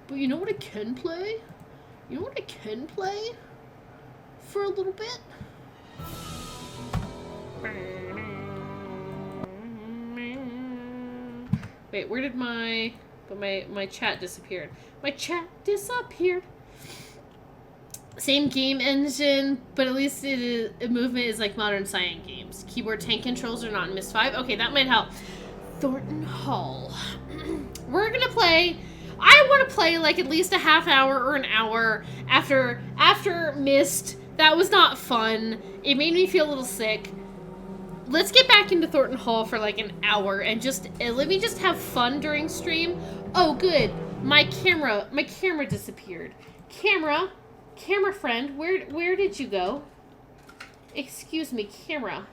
But you know what I can play? You know what I can play? For a little bit? Wait, where did my chat disappeared? My chat disappeared. Same game engine, but at least movement is like modern Cyan games. Keyboard tank controls are not in Myst 5. Okay, that might help. Thornton Hall. We're gonna play. I want to play like at least a half hour or an hour after Myst. That was not fun. It made me feel a little sick. Let's get back into Thornton Hall for like an hour and just let me just have fun during stream. Oh, good. My camera disappeared. Camera friend, where did you go? Excuse me, camera.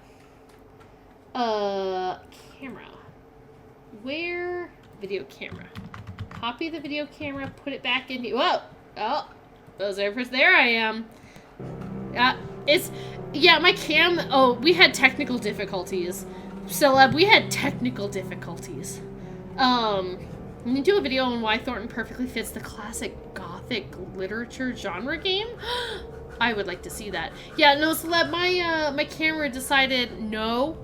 Camera. Where? Video camera. Copy the video camera, put it back in. Whoa! Oh, there I am. My cam. Oh, we had technical difficulties. Celeb, we had technical difficulties. We need to do a video on why Thornton perfectly fits the classic gothic literature genre game. I would like to see that. Yeah, no, Celeb, my camera decided no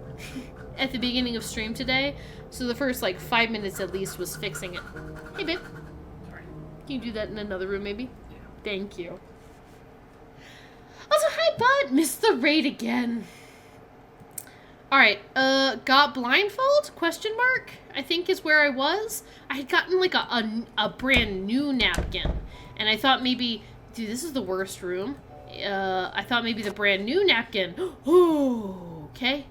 at the beginning of stream today. So the first, 5 minutes at least was fixing it. Hey, babe. Can you do that in another room, maybe? Yeah. Thank you. Also, hi, bud. Missed the raid again. Alright, got blindfold? Question mark? I think is where I was. I had gotten, a brand new napkin. And I thought maybe... Dude, this is the worst room. I thought maybe the brand new napkin. Oh, okay.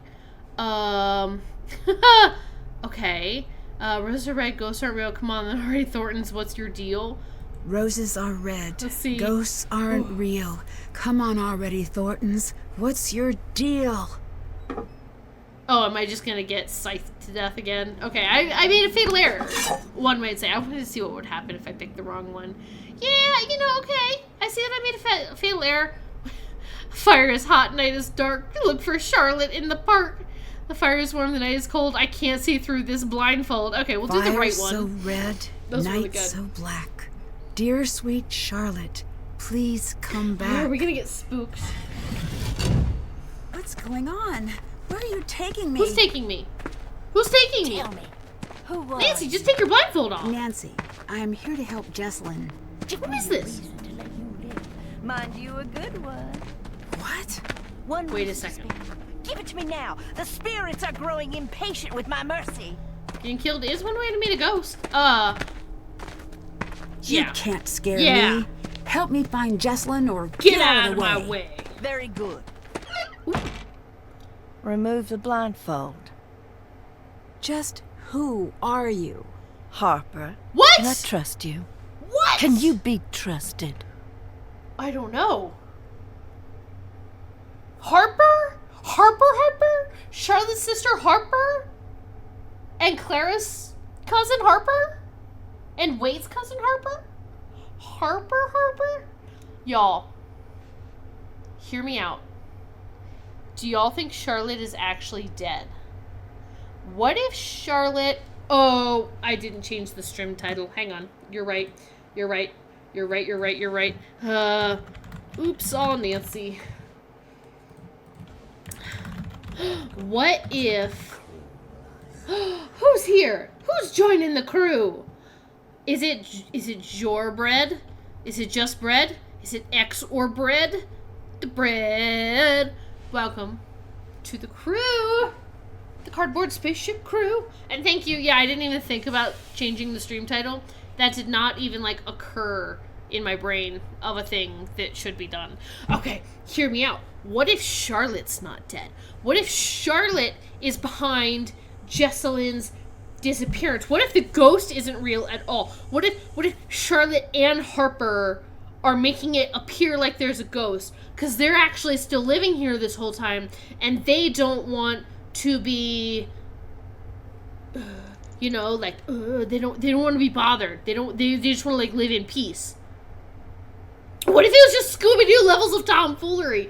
Okay. Roses are red, ghosts aren't real. Come on, already, Thorntons, what's your deal? Roses are red. Let's see. Ghosts aren't real. Come on already, Thorntons. What's your deal? Oh, am I just gonna get scythed to death again? Okay, I made a fatal error, one might say. I wanted to see what would happen if I picked the wrong one. Yeah, okay. I see that I made a fatal error. Fire is hot, night is dark. Look for Charlotte in the park. The fire is warm, the night is cold. I can't see through this blindfold. Okay, we'll do the right one. Fire so red, night so black. Dear sweet Charlotte, please come back. Are we gonna get spooked? What's going on? Where are you taking me? Who's taking me? Who's taking me? Tell me. Who was? Nancy, just take your blindfold off. Nancy, I am here to help Jessalyn. What is this? To let you live. Mind you, a good one. What? Wait a second. Give it to me now. The spirits are growing impatient with my mercy. Getting killed is one way to meet a ghost. You Yeah. can't scare Yeah. me. Help me find Jessalyn or Get out of my way. Very good. Remove the blindfold. Just who are you? Harper. What? Can I trust you? What? Can you be trusted? I don't know. Harper? Harper? Charlotte's sister Harper? And Clara's cousin Harper? And Wade's cousin Harper? Harper? Y'all, hear me out. Do y'all think Charlotte is actually dead? What if Charlotte... Oh, I didn't change the stream title. Hang on. You're right. Oops, all Nancy. What if... Who's here? Who's joining the crew? Is it your bread? Is it just bread? Is it X or bread? The bread. Welcome to the crew. The cardboard spaceship crew. And thank you. Yeah, I didn't even think about changing the stream title. That did not even occur in my brain of a thing that should be done. Okay, hear me out. What if Charlotte's not dead? What if Charlotte is behind Jessalyn's disappearance? What if the ghost isn't real at all? What if Charlotte and Harper are making it appear like there's a ghost because they're actually still living here this whole time and they don't want to be they don't want to be bothered. They just want to live in peace. What if it was just Scooby-Doo levels of tomfoolery?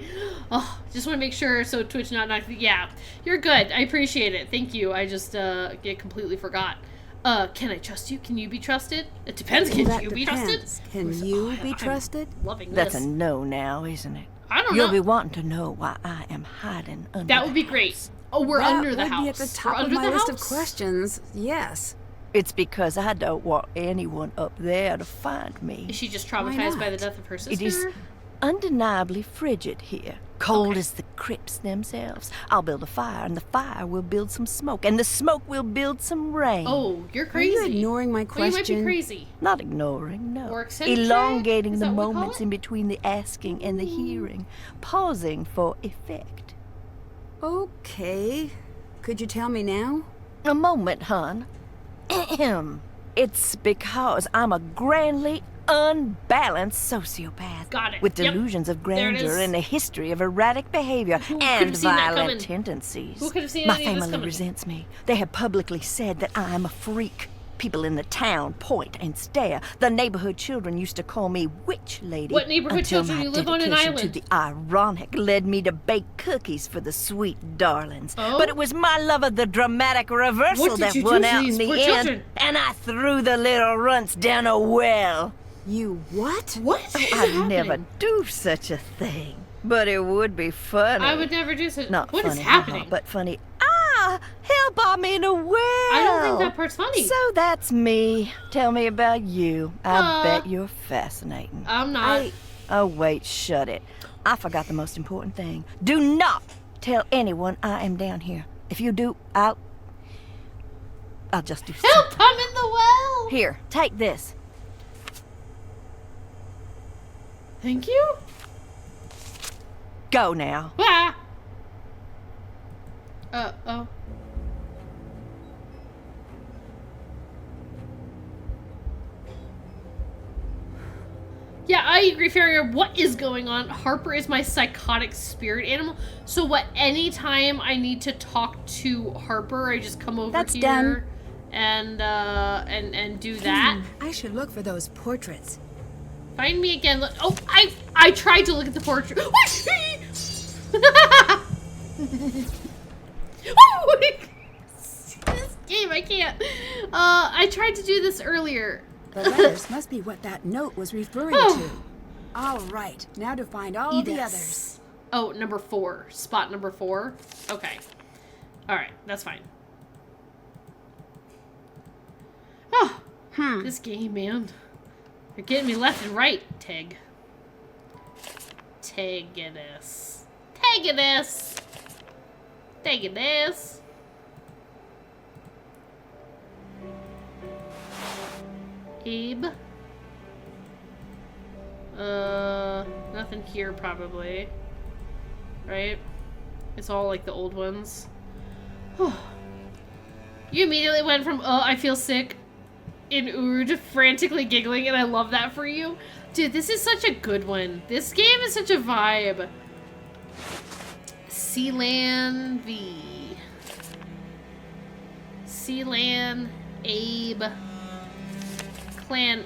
Oh, just want to make sure so Twitch not yeah, you're good. I appreciate it. Thank you. I just completely forgot. Can I trust you? Can you be trusted? It depends. Well, Can that you be depends. trusted? Can you be trusted? I'm loving That's this. a no now, isn't it? I don't You'll know. be wanting to know why I am hiding under That the would be house. great. Oh, we're That under the would house. be at the We're top of under my the list of house? questions. Yes. It's because I don't want anyone up there to find me. Is she just Why traumatized by not? the death of her sister? It is undeniably frigid here. Cold Okay. as the crypts themselves. I'll build a fire, and the fire will build some smoke, and the smoke will build some rain. Oh, you're Are crazy. you ignoring my Well, you might be question? crazy. Not ignoring, no. Or eccentric? Elongating Is the that what we call moments it? in between the asking and the hearing. Pausing for effect. Okay. Could you tell me now? A moment, hon. Ahem. It's because I'm a grandly unbalanced sociopath. Got it. With Yep. delusions of There it grandeur is. and a history of erratic behavior could and have seen that coming? violent tendencies. Who could have seen My any of this family coming? resents me. They have publicly said that I'm a freak. People in the town point and stare. The neighborhood children used to call me witch lady. What neighborhood until children? my You live on an dedication to island. the ironic led me to bake cookies for the sweet darlings. Oh? But it was my love of the dramatic reversal What did that you do won to out these in poor the end, children? and I threw the little runts down a well. You what? What is I'd happening? never do such a thing, but it would be funny. I would never do such. Not What is funny, happening? but funny. Help! I'm in a well. I don't think that part's funny. So that's me. Tell me about you. I Uh, bet you're fascinating. I'm not. Oh wait, shut it. I forgot the most important thing. Do not tell anyone I am down here. If you do, I'll just do Help! something. I'm in the well. Here, take this. Thank you. Go now. Ah. Oh. Yeah, I agree, Farrier. What is going on? Harper is my psychotic spirit animal. So what, anytime I need to talk to Harper, I just come over That's here done. and do that? I should look for those portraits. Find me again. Look. Oh, I tried to look at the portrait. Oh, this game, I can't. I tried to do this earlier. The letters must be what that note was referring Oh. to. All right, now to find all the others. Oh, number 4. Spot number 4. Okay. Alright, that's fine. Oh, this game, man. You're getting me left and right, Tig. Tig-a-this. Tig-a-this. Tig-a-this. Abe. Nothing here probably. Right? It's all like the old ones. You immediately went from, oh, I feel sick, in ooh to frantically giggling, and I love that for you. Dude, this is such a good one. This game is such a vibe. Sealan V. Sealan Abe. Clan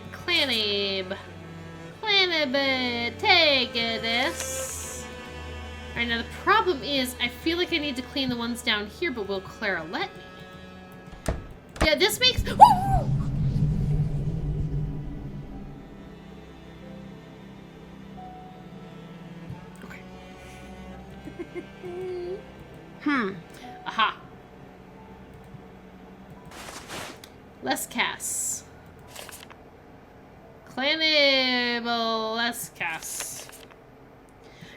Abe. Clan Abe, take this. Alright, now the problem is, I feel like I need to clean the ones down here, but will Clara let me? Yeah, this makes... Woo! Okay. Aha. Less Cass. Clanable less Cass.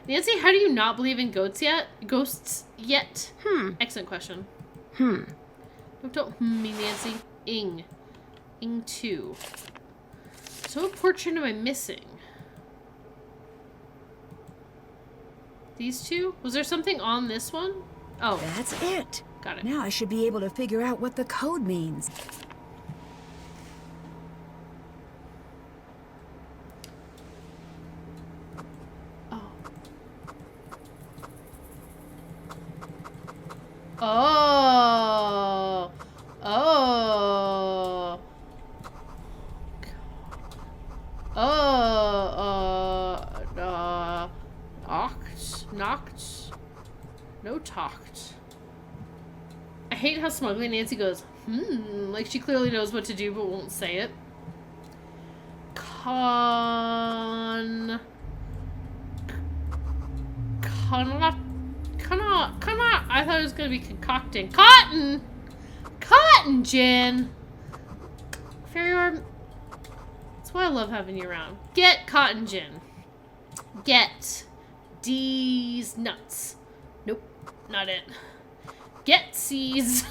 Nancy, how do you not believe in ghosts yet? Excellent question. Don't me, Nancy. Ing 2. So what portrait am I missing? These two? Was there something on this one? Oh, That's it. got it. Now I should be able to figure out what the code means. Oh. Oh. Knocked. No talked. I hate how smugly Nancy goes, Like she clearly knows what to do but won't say it. I thought it was gonna be concocting. Cotton gin. Fairy orb. That's why I love having you around. Get cotton gin. Get these nuts. Nope, not it. Get seeds.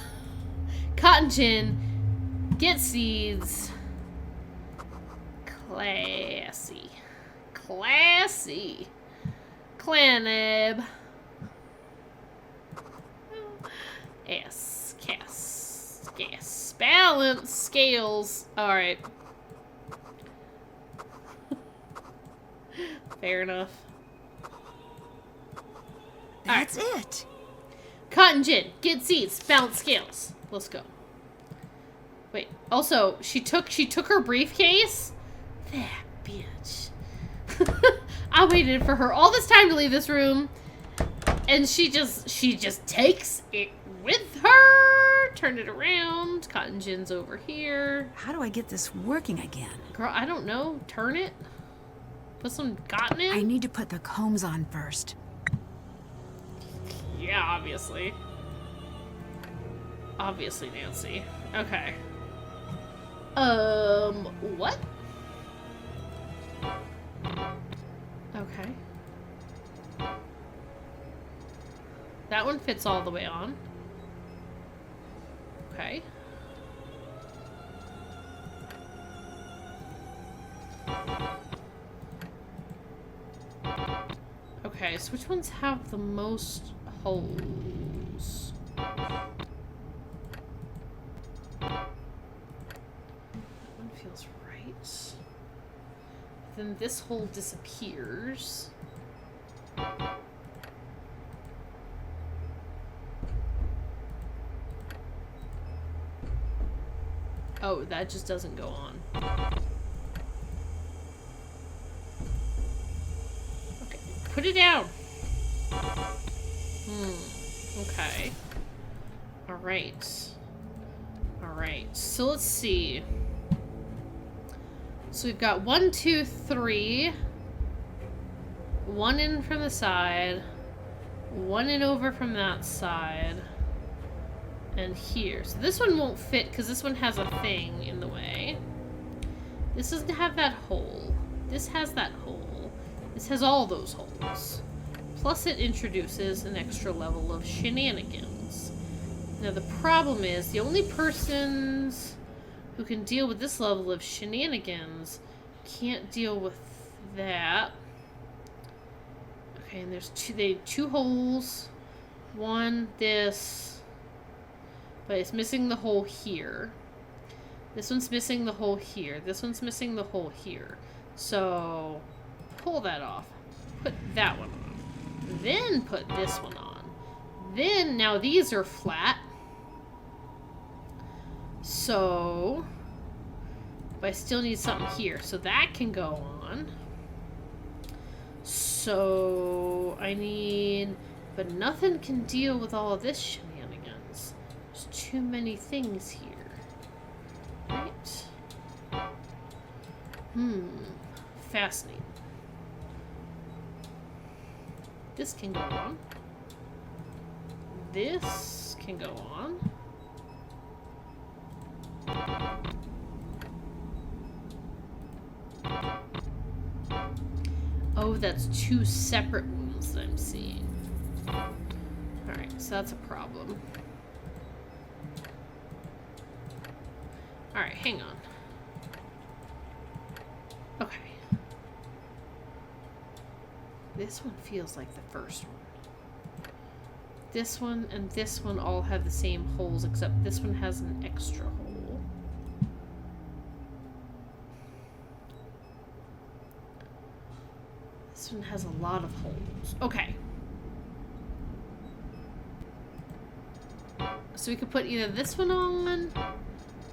Cotton gin. Get seeds. Classy. Claneb. S. Gas. Balance. Scales. Alright. Fair enough. That's it. Cotton gin. Get seeds. Balance scales. Let's go. Wait. Also, she took her briefcase? That bitch. I waited for her all this time to leave this room. And she just takes it with her. Turn it around. Cotton gin's over here. How do I get this working again? Girl, I don't know. Turn it. Put some cotton in. I need to put the combs on first. Yeah, obviously. Obviously, Nancy. Okay. What? Okay. That one fits all the way on. Okay. Okay, so which ones have the most holes? That one feels right. Then this hole disappears. Oh, that just doesn't go on. Okay, put it down. Okay. Alright. Alright, so let's see. So we've got 1, 2, 3. 1 in from the side. 1 in over from that side. And here. So this one won't fit because this one has a thing in the way. This doesn't have that hole. This has that hole. This has all those holes. Plus it introduces an extra level of shenanigans. Now the problem is the only persons who can deal with this level of shenanigans can't deal with that. Okay, and there's two holes. One, this. But it's missing the hole here. This one's missing the hole here. This one's missing the hole here. So, pull that off. Put that one on. Then put this one on. Then, now these are flat. So, but I still need something here. So that can go on. So, I need... But nothing can deal with all of this shenanigans. There's too many things here. Right? Fascinating. This can go on. This can go on. Oh, that's 2 separate ones that I'm seeing. Alright, so that's a problem. Alright, hang on. Okay. This one feels like the first one. This one and this one all have the same holes, except this one has an extra hole. This one has a lot of holes. Okay. So we could put either this one on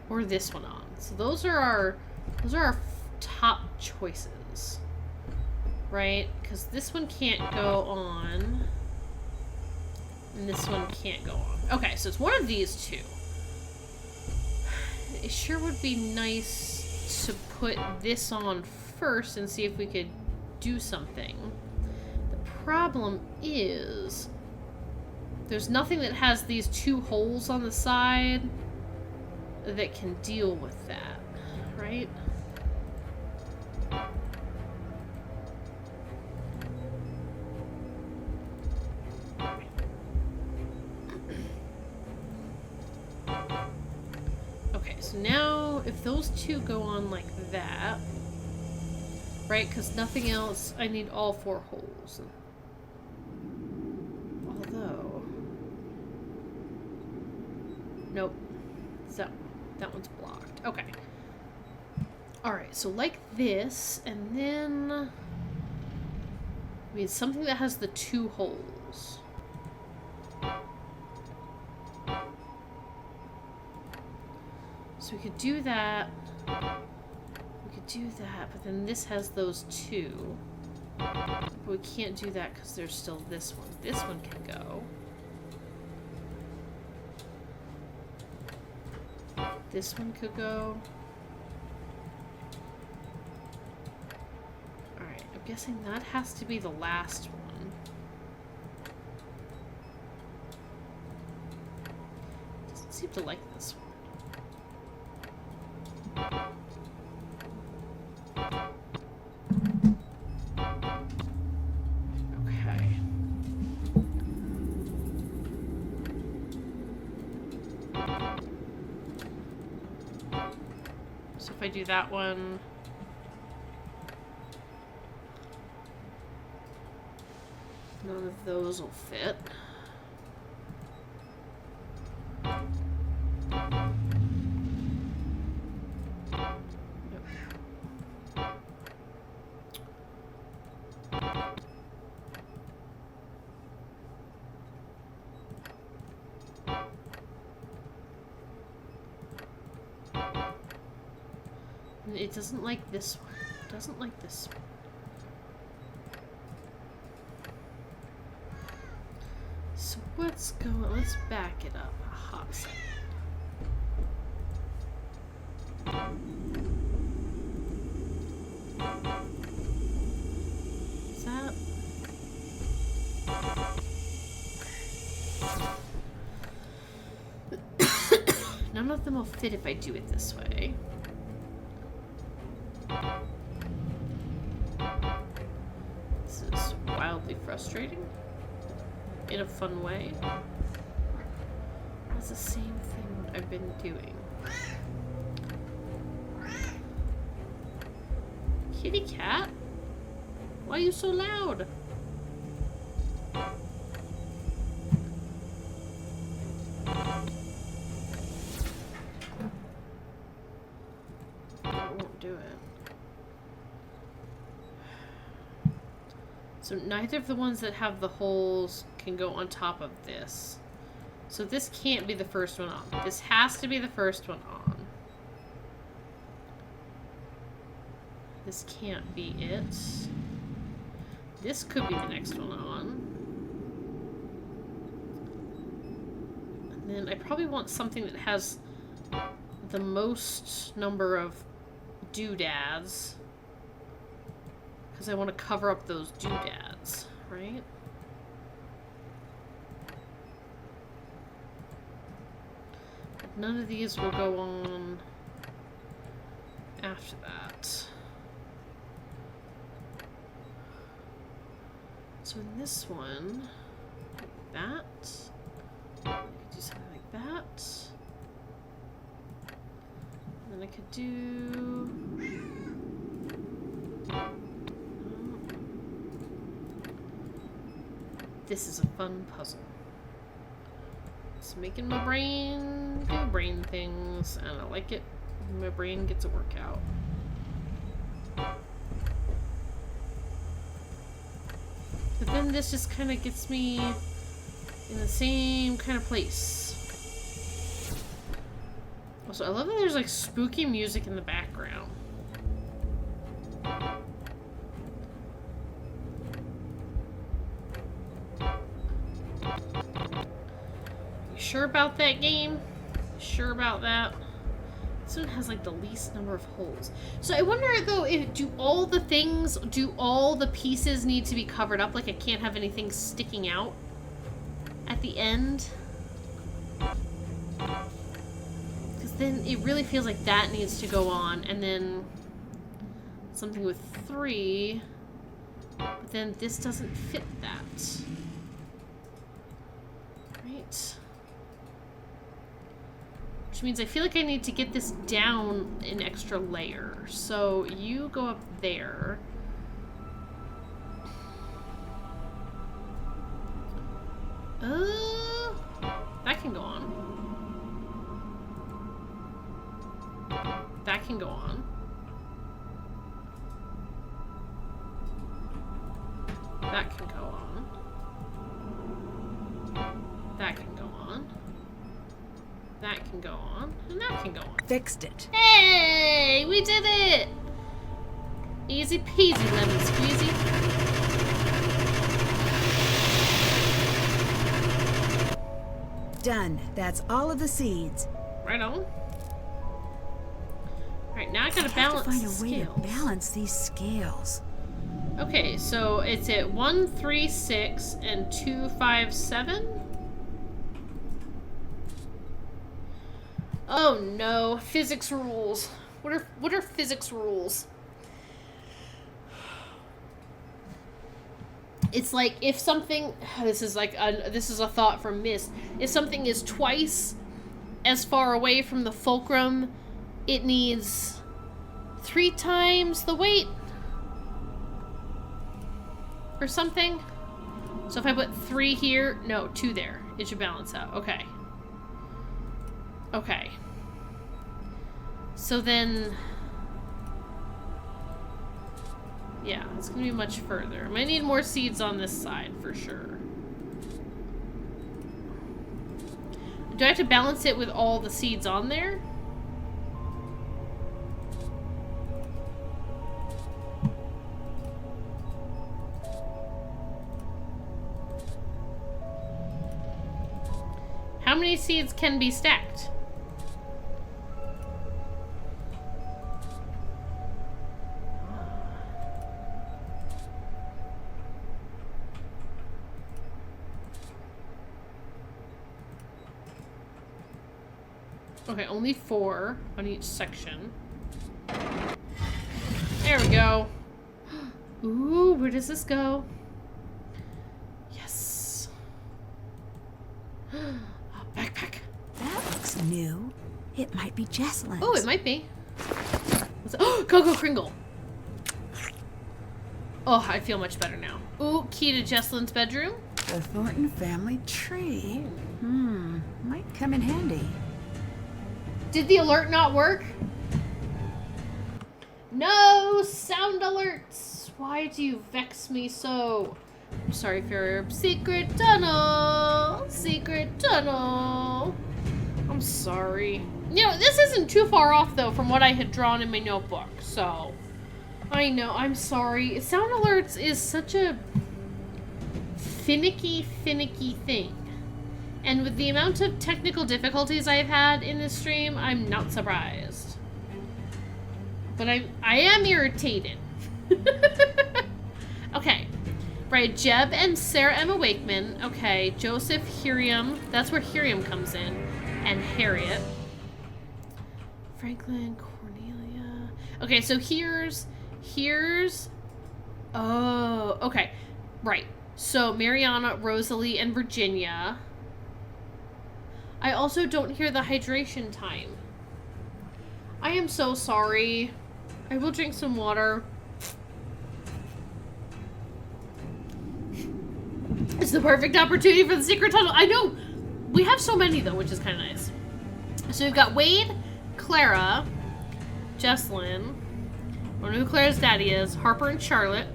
or this one on. So those are our top choices. Right? Because this one can't go on. And this one can't go on. Okay, so it's one of these two. it sure would be nice to put this on first and see if we could do something. The problem is there's nothing that has these 2 holes on the side that can deal with that, right? Okay, so now if those 2 go on like that, right? Because nothing else, I need all 4 holes. Although, nope. So that one's blocked. Okay. Alright, so like this, and then we need something that has the 2 holes. So we could do that. We could do that, but then this has those 2. But we can't do that because there's still this one. This one can go. This one could go. Alright, I'm guessing that has to be the last one. Doesn't seem to like this one. Okay. So if I do that one, none of those will fit. It doesn't like this one. It doesn't like this one. So let's go, let's back it up a hot second. Is that? None of them will fit if I do it this way. This is wildly frustrating. In a fun way. It's the same thing I've been doing. Kitty cat? Why are you so loud? That won't do it. So neither of the ones that have the holes can go on top of this. So this can't be the first one on. This has to be the first one on. This can't be it. This could be the next one on. And then I probably want something that has the most number of doodads. Because I want to cover up those doodads, right? But none of these will go on after that. So in this one, like that, I could do something like that. And then I could do... This is a fun puzzle. It's making my brain do brain things, and I like it. My brain gets a workout. But then this just kind of gets me in the same kind of place. Also, I love that there's like spooky music in the background. You sure about that game? Sure about that? This one has like the least number of holes. So I wonder though, if do all the pieces need to be covered up? Like I can't have anything sticking out at the end? Because then it really feels like that needs to go on, and then something with 3, but then this doesn't fit that. Right. Which means I feel like I need to get this down an extra layer. So you go up there. That can go on. That can go on. That can go on. That can go on. That can go on. And that can go on. Fixed it. Hey! We did it! Easy peasy lemon squeezy. Done. That's all of the seeds. Right on. Alright, now I gotta balance find the a way scales. to balance these scales. Okay, so it's at 1, 3, 6, and 2, 5, 7? Oh no, physics rules. What are physics rules? It's like if something, this is a thought from Mist. If something is twice as far away from the fulcrum, it needs 3 times the weight or something. So if I put 3 here, no, 2 there, it should balance out. Okay. Okay. So then, yeah, it's gonna be much further. I might need more seeds on this side for sure. Do I have to balance it with all the seeds on there? How many seeds can be stacked? Okay, only 4 on each section. There we go. Ooh, where does this go? Yes. Oh, backpack. That looks new. It might be Jesselyn's. Oh, it might be. Oh, Coco Kringle. Oh, I feel much better now. Ooh, key to Jesselyn's bedroom. The Thornton family tree. Might come in handy. Did the alert not work? No sound alerts. Why do you vex me so? I'm sorry, Farrier. Secret tunnel. Secret tunnel. I'm sorry. You know, this isn't too far off, though, from what I had drawn in my notebook, so... I know, I'm sorry. Sound alerts is such a finicky thing. And with the amount of technical difficulties I've had in this stream, I'm not surprised. But I am irritated. Okay. Right, Jeb and Sarah Emma Wakeman. Okay, Joseph Hiriam. That's where Hiriam comes in. And Harriet. Franklin, Cornelia. Okay, so here's... Oh, okay. Right. So Mariana, Rosalie, and Virginia. I also don't hear the hydration time. I am so sorry. I will drink some water. It's the perfect opportunity for the secret tunnel. I know. We have so many, though, which is kind of nice. So we've got Wade, Clara, Jesselyn. I don't know who Clara's daddy is. Harper and Charlotte.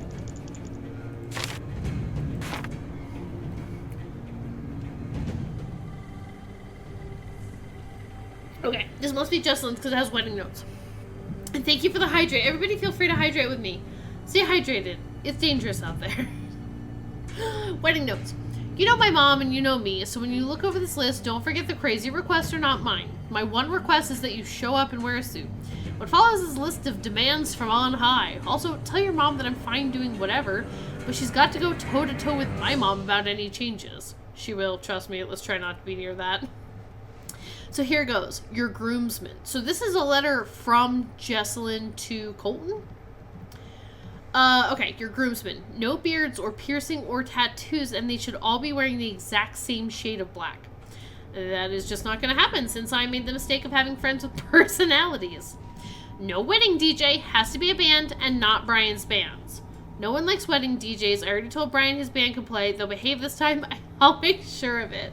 Okay, this must be Jesselyn's because it has wedding notes. And thank you for the hydrate. Everybody feel free to hydrate with me. Stay hydrated. It's dangerous out there. Wedding notes. You know my mom and you know me, so when you look over this list, don't forget the crazy requests are not mine. My one request is that you show up and wear a suit. What follows is a list of demands from on high. Also, tell your mom that I'm fine doing whatever, but she's got to go toe-to-toe with my mom about any changes. She will, trust me. Let's try not to be near that. So here goes. Your groomsman. So this is a letter from Jesselyn to Colton. Okay, your groomsmen. No beards or piercing or tattoos, and they should all be wearing the exact same shade of black. That is just not going to happen since I made the mistake of having friends with personalities. No wedding DJ, has to be a band and not Brian's bands. No one likes wedding DJs. I already told Brian his band can play. They'll behave this time. I'll make sure of it.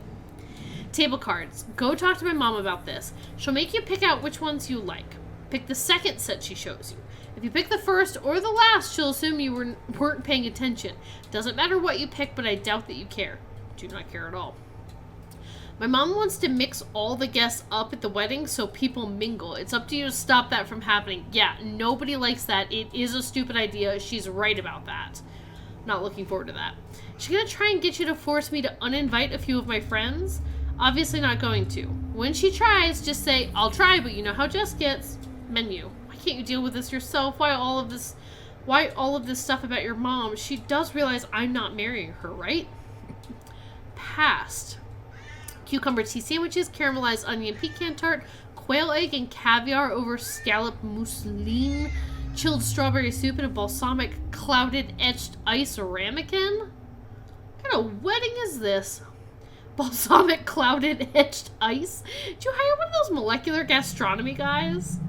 Table cards. Go talk to my mom about this. She'll make you pick out which ones you like. Pick the second set she shows you. If you pick the first or the last, she'll assume you weren't paying attention. Doesn't matter what you pick, but I doubt that you care. Do not care at all. My mom wants to mix all the guests up at the wedding so people mingle. It's up to you to stop that from happening. Yeah, nobody likes that. It is a stupid idea. She's right about that. Not looking forward to that. She's gonna try and get you to force me to uninvite a few of my friends. Obviously not going to. When she tries, just say, I'll try, but you know how Jess gets. Menu. Why can't you deal with this yourself? Why all of this stuff about your mom? She does realize I'm not marrying her, right? Past. Cucumber tea sandwiches, caramelized onion pecan tart, quail egg and caviar over scallop mousseline, chilled strawberry soup, and a balsamic clouded etched ice ramekin? What kind of wedding is this? Balsamic clouded etched ice? Did you hire one of those molecular gastronomy guys?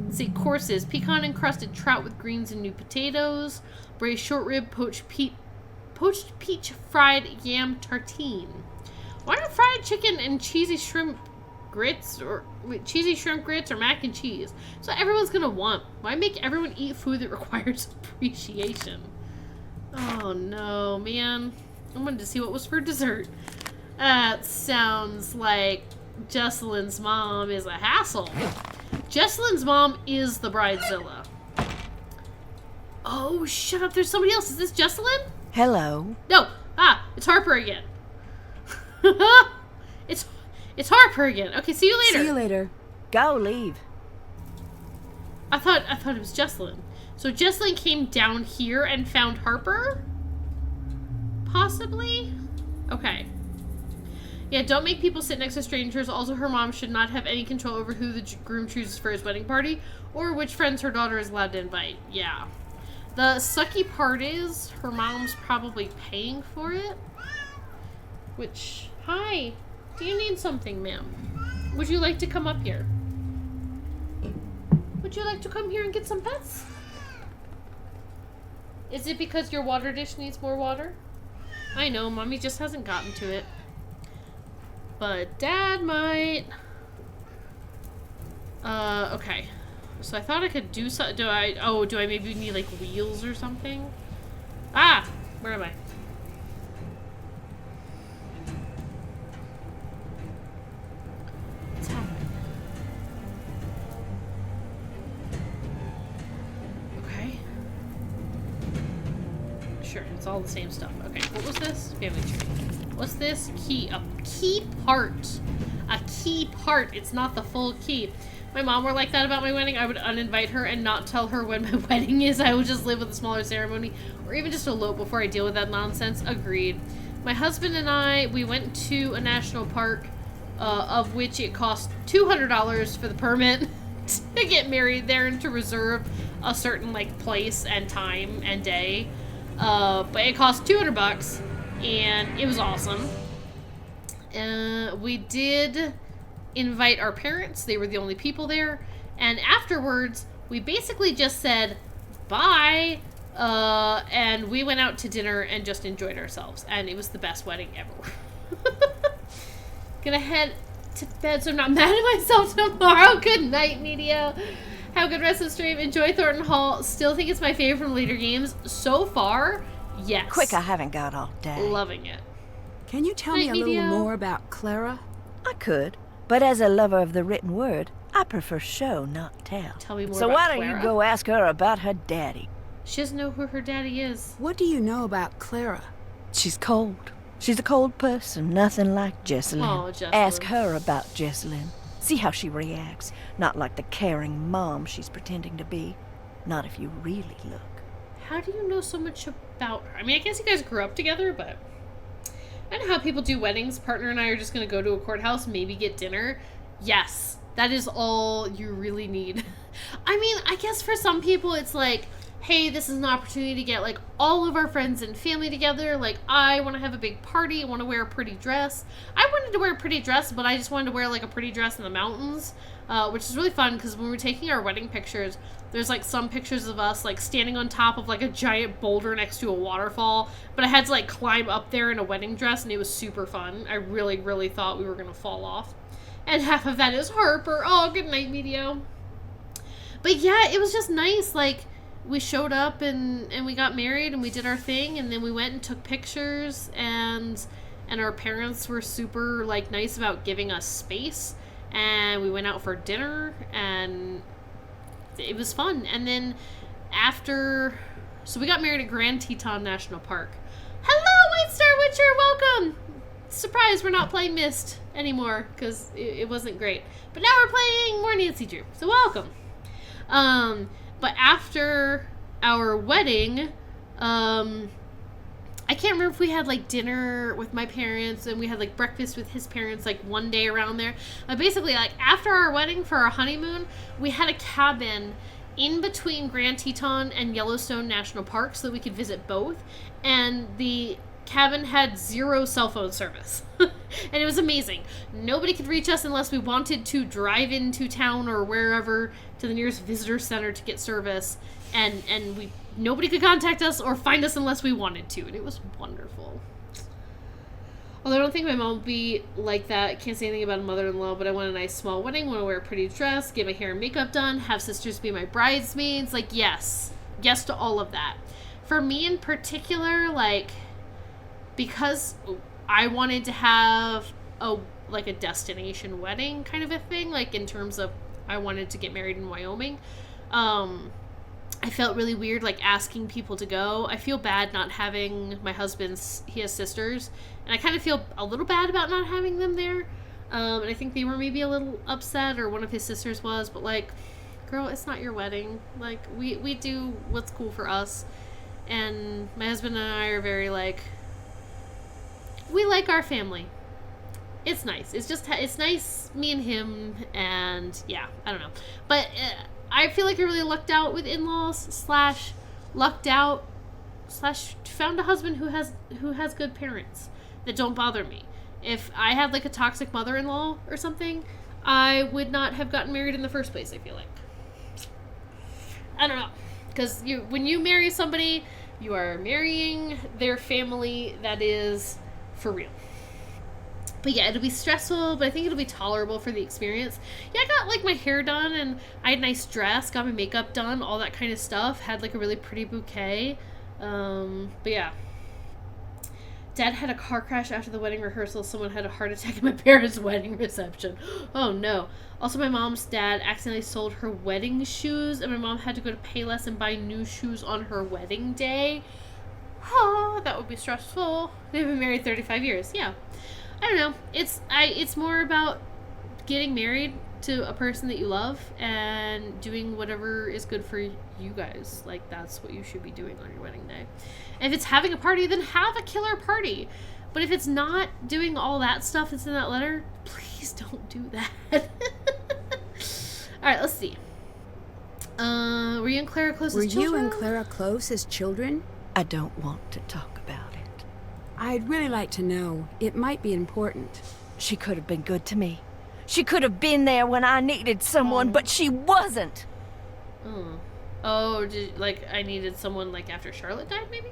Let's see, courses. Pecan encrusted trout with greens and new potatoes. Braised short rib, poached peach fried yam tartine. Why not fried chicken and cheesy shrimp grits or mac and cheese? So everyone's gonna want. Why make everyone eat food that requires appreciation? Oh no, man. I wanted to see what was for dessert. That sounds like Jesselyn's mom is a hassle. Jesselyn's mom is the bridezilla. Oh, shut up. There's somebody else. Is this Jesselyn? Hello. No. It's Harper again. It's Harper again. Okay, see you later. See you later. Go, leave. I thought it was Jesselyn. So Jesselyn came down here and found Harper? Possibly? Okay. Yeah, don't make people sit next to strangers. Also, her mom should not have any control over who the groom chooses for his wedding party or which friends her daughter is allowed to invite. Yeah. The sucky part is her mom's probably paying for it. Which, hi. Do you need something, ma'am? Would you like to come up here? Would you like to come here and get some pets? Is it because your water dish needs more water? I know, Mommy just hasn't gotten to it. But Dad might. Okay. So I thought I could do something. Do I maybe need like wheels or something? Ah! Where am I? What's happening? Okay. Sure, it's all the same stuff. Okay, what was this? Family tree. What's this? Key. A key part. A key part. It's not the full key. My mom were like that about my wedding. I would uninvite her and not tell her when my wedding is. I would just live with a smaller ceremony or even just elope before I deal with that nonsense. Agreed. My husband and I, we went to a national park, of which it cost $200 for the permit to get married there and to reserve a certain like place and time and day. But it cost $200 and it was awesome. We did invite our parents. They were the only people there. And afterwards, we basically just said bye. And we went out to dinner and just enjoyed ourselves. And it was the best wedding ever. Gonna head to bed so I'm not mad at myself tomorrow. Good night, media. Have a good rest of the stream. Enjoy Thornton Hall. Still think it's my favorite from later games. So far, yes. Quick, I haven't got all day. Loving it. Can you tell me a little more about Clara? I could, but as a lover of the written word, I prefer show, not tell. Tell me more so about why don't Clara. you go ask her about her daddy? She doesn't know who her daddy is. What do you know about Clara? She's cold, She's a cold person, nothing like Jessalyn. Oh, Jessalyn. Ask her about Jessalyn. See how she reacts. Not like the caring mom she's pretending to be. Not if you really look. How do you know so much about her? I mean, I guess you guys grew up together, but I know how people do weddings. Partner and I are just going to go to a courthouse, maybe get dinner. Yes, that is all you really need. I mean, I guess for some people it's like, hey, this is an opportunity to get, like, all of our friends and family together. Like, I want to have a big party. I want to wear a pretty dress. I wanted to wear a pretty dress, but I just wanted to wear, like, a pretty dress in the mountains, which is really fun because when we were taking our wedding pictures, there's, like, some pictures of us, like, standing on top of, like, a giant boulder next to a waterfall, but I had to, like, climb up there in a wedding dress, and it was super fun. I really, really thought we were going to fall off. And half of that is Harper. Oh, good night, Medio. But, yeah, it was just nice, like, we showed up and we got married and we did our thing, and then we went and took pictures, and our parents were super, like, nice about giving us space, and we went out for dinner, and it was fun. And then so we got married at Grand Teton National Park. Hello, White Star Witcher, welcome! Surprise, we're not playing Myst anymore because it wasn't great. But now we're playing more Nancy Drew, so welcome. But after our wedding, I can't remember if we had, like, dinner with my parents and we had, like, breakfast with his parents, like, one day around there. But basically, like, after our wedding for our honeymoon, we had a cabin in between Grand Teton and Yellowstone National Park so that we could visit both. And the cabin had 0 cell phone service. And it was amazing. Nobody could reach us unless we wanted to drive into town or wherever to the nearest visitor center to get service. And nobody could contact us or find us unless we wanted to. And it was wonderful. Although I don't think my mom would be like that. Can't say anything about a mother-in-law, but I want a nice small wedding. Want to wear a pretty dress, get my hair and makeup done, have sisters be my bridesmaids. Like, yes. Yes to all of that. For me in particular, like, because I wanted to have a destination wedding kind of a thing, like, in terms of I wanted to get married in Wyoming. I felt really weird, like, asking people to go. I feel bad not having my husband's, he has sisters, and I kind of feel a little bad about not having them there. And I think they were maybe a little upset, or one of his sisters was, but, like, girl, it's not your wedding. Like, we do what's cool for us. And my husband and I are very, like, we like our family. It's nice. It's nice, me and him, and yeah, I don't know. But I feel like I really lucked out with in-laws, lucked out, found a husband who has good parents that don't bother me. If I had, like, a toxic mother-in-law or something, I would not have gotten married in the first place, I feel like. I don't know. Because when you marry somebody, you are marrying their family that is for real. But yeah, it'll be stressful, but I think it'll be tolerable for the experience. Yeah, I got, like, my hair done, and I had a nice dress, got my makeup done, all that kind of stuff. Had, like, a really pretty bouquet. But yeah. Dad had a car crash after the wedding rehearsal. Someone had a heart attack at my parents' wedding reception. Oh, no. Also, my mom's dad accidentally sold her wedding shoes, and my mom had to go to Payless and buy new shoes on her wedding day. Oh, that would be stressful. They've been married 35 years. Yeah. I don't know. It's more about getting married to a person that you love and doing whatever is good for you guys. Like, that's what you should be doing on your wedding day. And if it's having a party, then have a killer party. But if it's not doing all that stuff that's in that letter, please don't do that. Alright, let's see. Were you and Clara close as children? Were you and Clara close as children? I don't want to talk about it. I'd really like to know. It might be important. She could have been good to me. She could have been there when I needed someone, but she wasn't. Oh, I needed someone, like, after Charlotte died, maybe?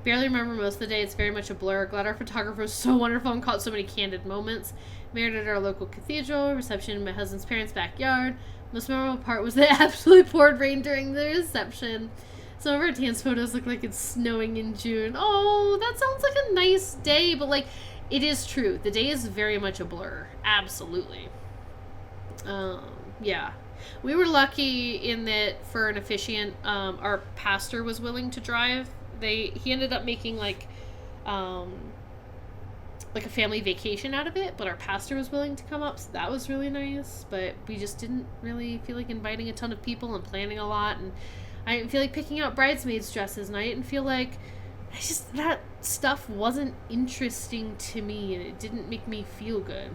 Barely remember most of the day. It's very much a blur. Glad our photographer was so wonderful and caught so many candid moments. Married at our local cathedral. Reception in my husband's parents' backyard. Most memorable part was the absolutely poured rain during the reception. Some of our dance photos look like it's snowing in June. Oh, that sounds like a nice day, but, like, it is true. The day is very much a blur. Absolutely. Yeah. We were lucky in that for an officiant, our pastor was willing to drive. He ended up making, like, like a family vacation out of it, but our pastor was willing to come up, so that was really nice. But we just didn't really feel like inviting a ton of people and planning a lot, and I didn't feel like picking out bridesmaids dresses, and I didn't feel like that stuff wasn't interesting to me, and it didn't make me feel good.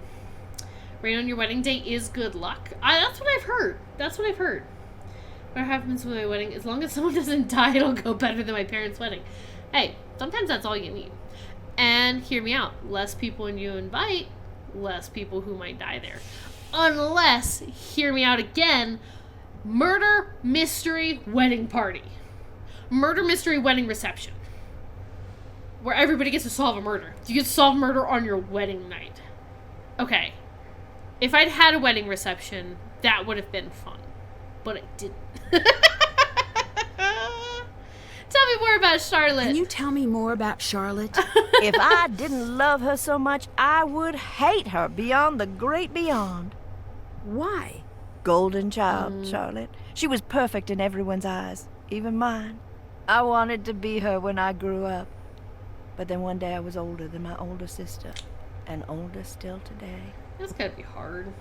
Rain on your wedding day is good luck. That's what I've heard. What happens with my wedding? As long as someone doesn't die, it'll go better than my parents' wedding. Hey, sometimes that's all you need. And hear me out. Less people you invite, less people who might die there. Unless, hear me out again, murder mystery wedding party. Murder mystery wedding reception. Where everybody gets to solve a murder. You get to solve murder on your wedding night. Okay. If I'd had a wedding reception, that would have been fun. But I didn't. Tell me more about Charlotte. Can you tell me more about Charlotte? If I didn't love her so much, I would hate her beyond the great beyond. Why? Golden child, Charlotte. She was perfect in everyone's eyes, even mine. I wanted to be her when I grew up. But then one day I was older than my older sister, and older still today. That's gotta be hard.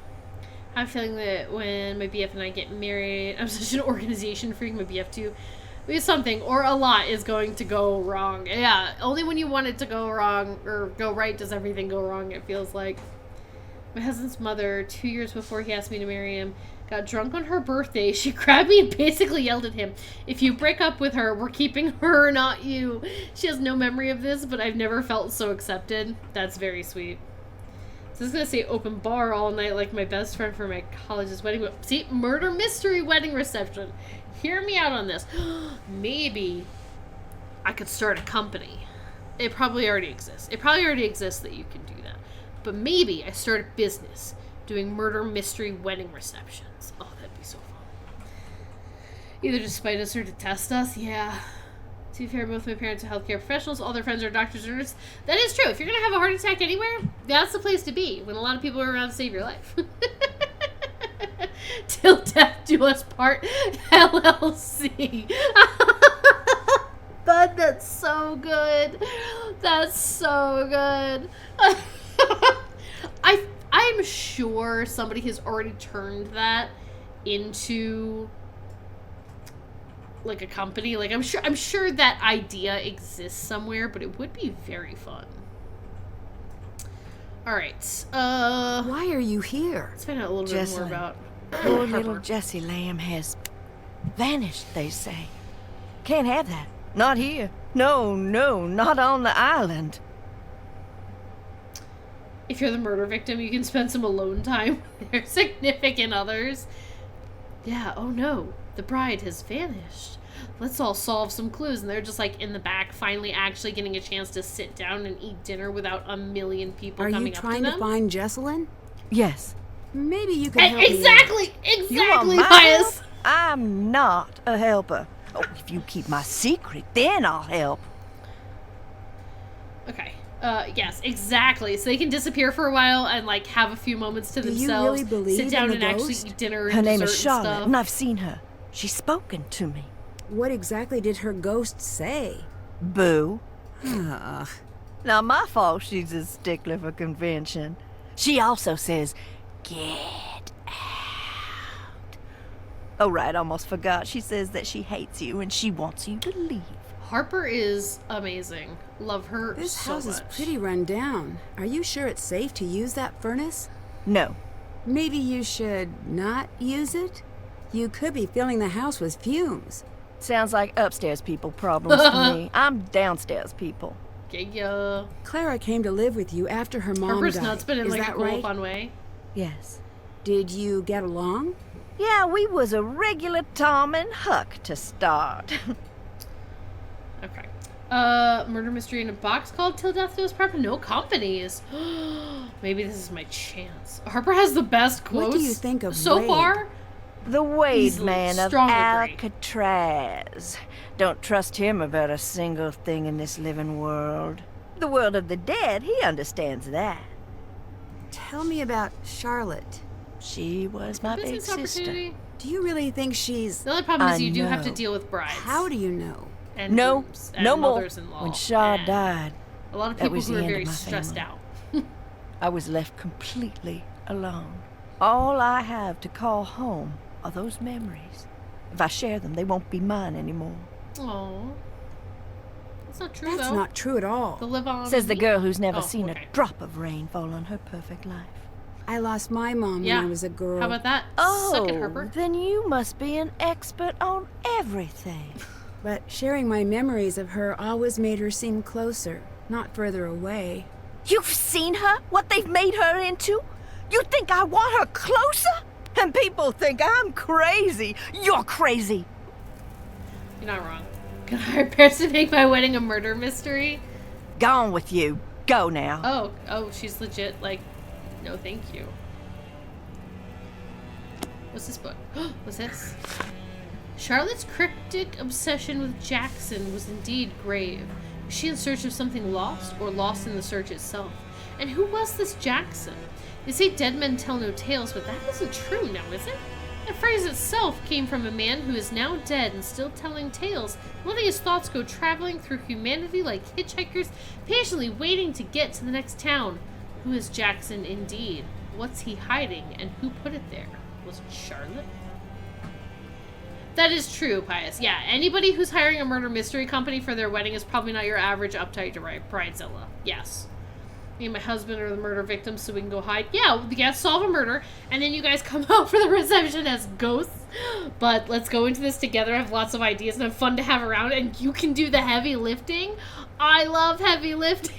I have a feeling that when my BF and I get married, I'm such an organization freak, my BF too, something or a lot is going to go wrong. Yeah, only when you want it to go wrong or go right does everything go wrong, it feels like. My husband's mother, 2 years before he asked me to marry him, got drunk on her birthday. She grabbed me and basically yelled at him, "If you break up with her, we're keeping her, not you." She has no memory of this, but I've never felt so accepted. That's very sweet. So I was going to say open bar all night like my best friend for my college's wedding. See, murder mystery wedding reception. Hear me out on this. Maybe I could start a company. It probably already exists. It probably already exists that you can do that. But maybe I start a business doing murder mystery wedding receptions. Oh, that'd be so fun. Either to spite us or to test us. Yeah. To be fair, both my parents are healthcare professionals. All their friends are doctors or nurses. That is true. If you're going to have a heart attack anywhere, that's the place to be when a lot of people are around to save your life. Till death do us part, LLC. Bud, that's so good. That's so good. I'm sure somebody has already turned that into like a company. Like I'm sure that idea exists somewhere, but it would be very fun. All right. Why are you here? Let's find out a little bit more about Poor little Jessie Lamb has vanished, they say. Can't have that. Not here. No, not on the island. If you're the murder victim, you can spend some alone time with their significant others. Yeah, oh no, the bride has vanished. Let's all solve some clues. And they're just like in the back, finally actually getting a chance to sit down and eat dinner without a million people coming up to them. Are you trying to find Jesselyn? Yes. Maybe you can help me. Exactly, Pius. I'm not a helper. Oh, if you keep my secret, then I'll help. Okay. Yes, exactly. So they can disappear for a while and like have a few moments to themselves. Do you really believe sit down in the and ghost? actually eat dinner and Her name is dessert Charlotte, and stuff. and I've seen her. She's spoken to me. What exactly did her ghost say? Boo. Ugh. Not my fault she's a stickler for convention. She also says, "Get out." Oh, right, almost forgot. She says that she hates you and she wants you to leave. Harper is amazing. Love her This so house much. is pretty run down. Are you sure it's safe to use that furnace? No. Maybe you should not use it? You could be filling the house with fumes. Sounds like upstairs people problems to me. I'm downstairs people. Yeah. Clara came to live with you after her mom Harper's died. nuts, but in Is like a that cool, right? fun way. Yes. Did you get along? Yeah, we was a regular Tom and Huck to start. Okay. Murder mystery in a box called Till Death Do Us Part. No companies. Maybe this is my chance. Harper has the best quotes. What do you think of so Wade? far? The Wade Easily. man of Strong agree. Alcatraz. Don't trust him about a single thing in this living world. The world of the dead, he understands that. Tell me about Charlotte. She was my big Business sister. opportunity. Do you really think she's... The only problem is I you do have to know. deal with brides. How do you know? And No, grooms and no more. mothers-in-law. When Shaw and died, a lot of that people was who the are end of very my stressed family. out. I was left completely alone. All I have to call home are those memories. If I share them, they won't be mine anymore. Oh, that's not true. That's though. not true at all. The live on. Says the girl who's never Oh, seen okay. a drop of rain fall on her perfect life. I lost my mom Yeah. when I was a girl. How about that? Suck it, Harper. Then you must be an expert on everything. But sharing my memories of her always made her seem closer, not further away. You've seen her? What they've made her into? You think I want her closer? And people think I'm crazy. You're crazy. You're not wrong. Can I hire parents to make my wedding a murder mystery? Gone with you. Go now. Oh, she's legit. Like, no, thank you. What's this book? What's this? Charlotte's cryptic obsession with Jackson was indeed grave. Was she in search of something lost, or lost in the search itself? And who was this Jackson? They say dead men tell no tales, but that isn't true now, is it? The phrase itself came from a man who is now dead and still telling tales, letting his thoughts go traveling through humanity like hitchhikers, patiently waiting to get to the next town. Who is Jackson indeed? What's he hiding, and who put it there? Was it Charlotte? That is true, Pius. Yeah, anybody who's hiring a murder mystery company for their wedding is probably not your average uptight bridezilla. Yes. Me and my husband are the murder victims, so we can go hide. Yeah, we gotta solve a murder, and then you guys come out for the reception as ghosts. But let's go into this together. I have lots of ideas, and have fun to have around, and you can do the heavy lifting. I love heavy lifting.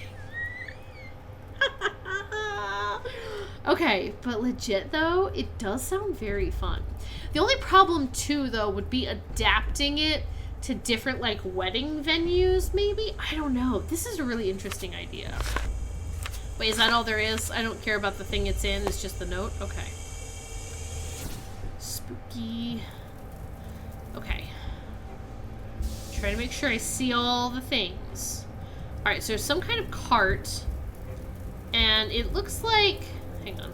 Okay, but legit though, it does sound very fun. The only problem too though would be adapting it to different like wedding venues maybe. I don't know. This is a really interesting idea. Wait, is that all there is? I don't care about the thing it's in, it's just the note? Okay. Spooky. Okay. Try to make sure I see all the things. Alright, so there's some kind of cart. And it looks like... Hang on.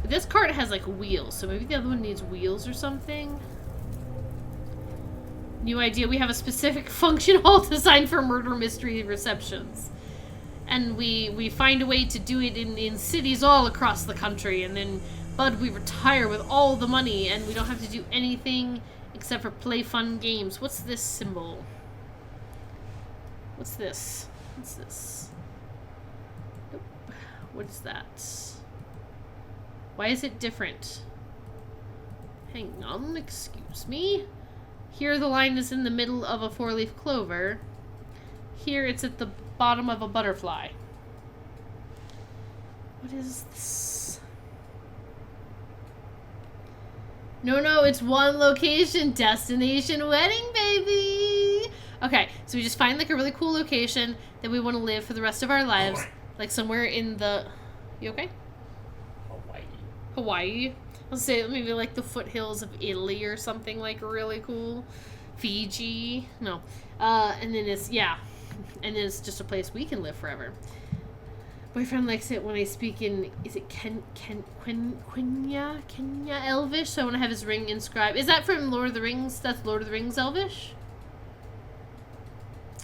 This cart has like wheels, so maybe the other one needs wheels or something. New idea, we have a specific function hall designed for murder mystery receptions. And we find a way to do it in cities all across the country, and then Bud, we retire with all the money and we don't have to do anything except for play fun games. What's this symbol? What's this? What's this? Nope. What is that? Why is it different? Hang on, excuse me. Here the line is in the middle of a four-leaf clover. Here it's at the bottom of a butterfly. What is this? No, it's one location. Destination wedding, baby! Okay, so we just find like a really cool location that we want to live for the rest of our lives. Like somewhere in the... You okay? Hawaii. I'll say maybe like the foothills of Italy or something like really cool. Fiji. No. And then it's, yeah. And then it's just a place we can live forever. Boyfriend likes it when I speak in, is it Kenya Elvish? So I want to have his ring inscribed. Is that from Lord of the Rings? That's Lord of the Rings Elvish?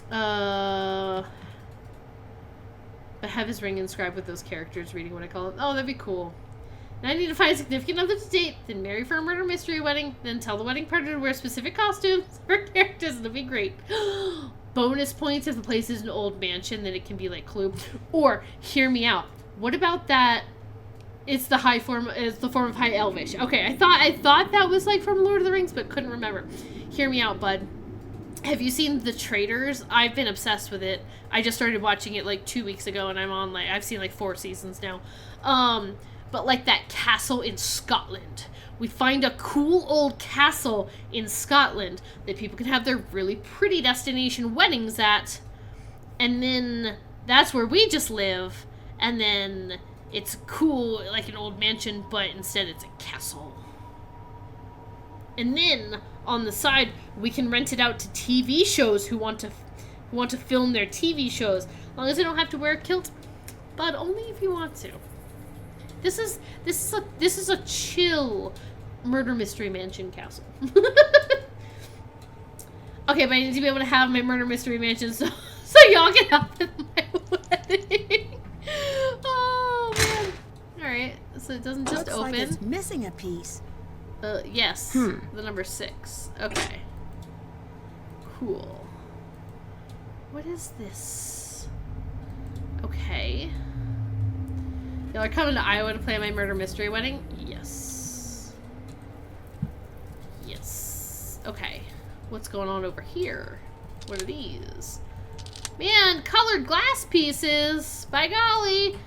But have his ring inscribed with those characters reading what I call it. Oh, that'd be cool. Now I need to find a significant other to date, then marry for a murder mystery wedding, then tell the wedding partner to wear specific costumes for characters. It'll be great. Bonus points if the place is an old mansion, then it can be like Clue. Or, hear me out. What about that? It's the form of High Elvish. Okay, I thought that was like from Lord of the Rings, but couldn't remember. Hear me out, bud. Have you seen The Traitors? I've been obsessed with it. I just started watching it like 2 weeks ago, and I've seen like 4 seasons now. But like that castle in Scotland. We find a cool old castle in Scotland that people can have their really pretty destination weddings at. And then that's where we just live. And then it's cool, like an old mansion, but instead it's a castle. And then on the side, we can rent it out to TV shows who want to film their TV shows. As long as they don't have to wear a kilt, but only if you want to. This is a chill murder mystery mansion castle. Okay, but I need to be able to have my murder mystery mansion so y'all can have my wedding. thing. Oh, man. Alright, so it doesn't just Looks open. like it's missing a piece. Yes. The number 6. Okay. Cool. What is this? Okay. Y'all are coming to Iowa to play my murder mystery wedding? Yes. Yes. Okay. What's going on over here? What are these? Man, colored glass pieces! By golly!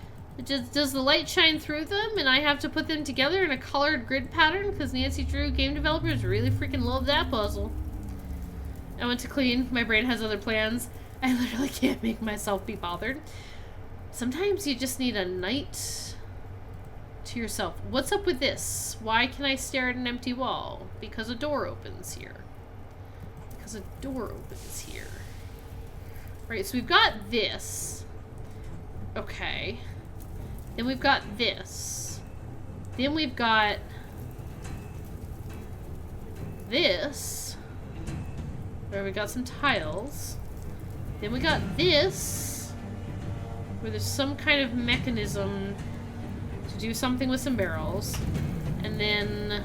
Does the light shine through them and I have to put them together in a colored grid pattern because Nancy Drew game developers really freaking love that puzzle. I went to clean. My brain has other plans. I literally can't make myself be bothered. Sometimes you just need a night to yourself. What's up with this? Why can I stare at an empty wall? Because a door opens here. Because a door opens here. Right, so we've got this. Okay. Then we've got this. Then we've got this. Where we got some tiles. Then we got this. Where there's some kind of mechanism to do something with some barrels. And then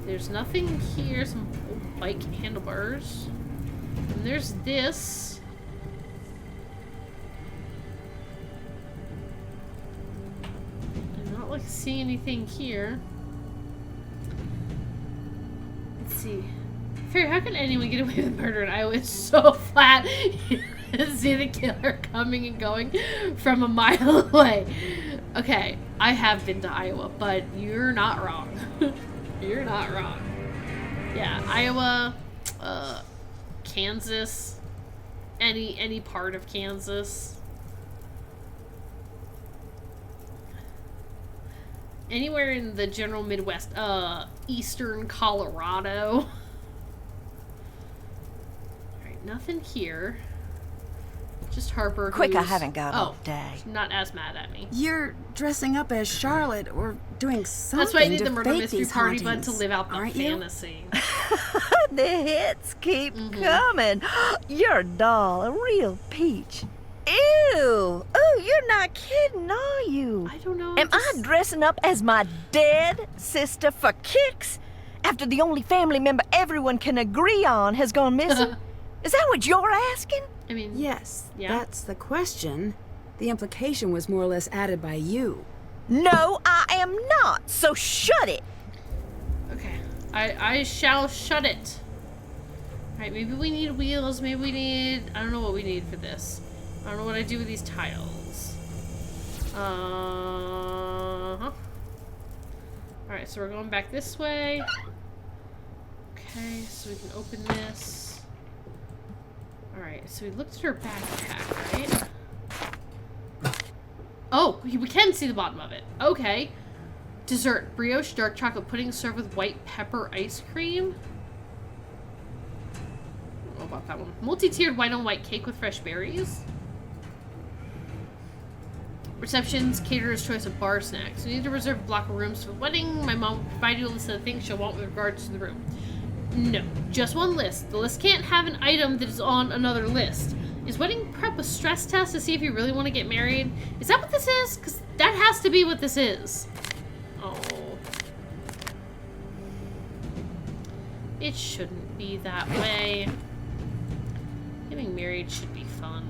there's nothing here. Some old bike handlebars. And there's this. I'm not like seeing anything here. Let's see. Fair, how can anyone get away with murder in Iowa? It's so flat. You see the killer coming and going from a mile away. Okay, I have been to Iowa, but you're not wrong. You're not wrong. Yeah, Iowa, Kansas, any part of Kansas. Anywhere in the general Midwest, eastern Colorado. Alright, nothing here. Just Harper. Quick, I haven't got all day. Not as mad at me. You're dressing up as Charlotte or doing something. That's why I need to the murder fake mystery these party bud hauntings, to live out the aren't you? fantasy. The hits keep coming. You're a doll, a real peach. Ew! Oh, you're not kidding, are you? I don't know. Am I dressing up as my dead sister for kicks? After the only family member everyone can agree on has gone missing? Is that what you're asking? I mean, Yes, Yeah. that's the question. The implication was more or less added by you. No, I am not, so shut it. okay. I shall shut it. Alright, maybe we need wheels. Maybe we need... I don't know what we need for this. I don't know what I do with these tiles. Alright, so we're going back this way. Okay, so we can open this. Alright, so we looked at her backpack, right? Oh, we can see the bottom of it. Okay. Dessert. Brioche dark chocolate pudding served with white pepper ice cream. I don't know about that one. Multi-tiered white on white cake with fresh berries. Receptions, caterer's choice of bar snacks. We need to reserve a block of rooms for the wedding. My mom will provide you a list of the things she'll want with regards to the room. No, just one list. The list can't have an item that is on another list. Is wedding prep a stress test to see if you really want to get married? Is that what this is? Because that has to be what this is. Oh. It shouldn't be that way. Getting married should be fun.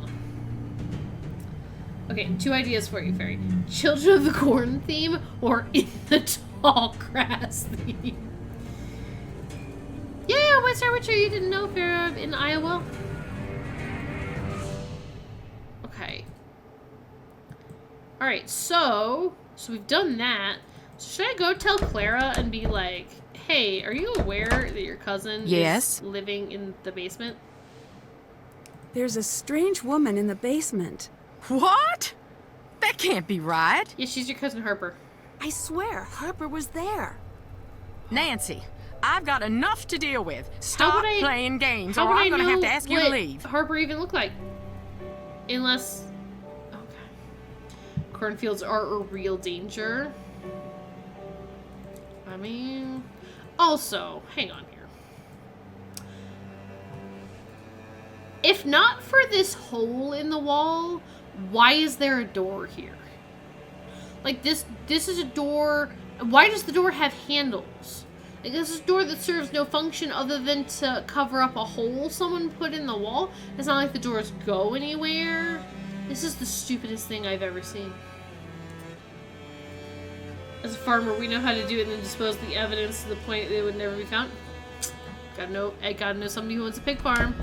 Okay, 2 ideas for you, Fairy. Children of the Corn theme or In the Tall Grass theme. Yeah, White Star Witcher, you didn't know if you're in Iowa? Okay. Alright, so we've done that. So should I go tell Clara and be like, hey, are you aware that your cousin is living in the basement? There's a strange woman in the basement. What? That can't be right. Yeah, she's your cousin Harper. I swear, Harper was there. Nancy, I've got enough to deal with. Stop playing games How or would I'm I going to know have to ask you to what leave. Harper even look like? Unless... Okay. Cornfields are a real danger. I mean... Also, hang on here. If not for this hole in the wall, why is there a door here? Like, this is a door. Why does the door have handles? Like, this is a door that serves no function other than to cover up a hole someone put in the wall. It's not like the doors go anywhere. This is the stupidest thing I've ever seen. As a farmer, we know how to do it and then dispose of the evidence to the point that it would never be found. I gotta know somebody who owns a pig farm.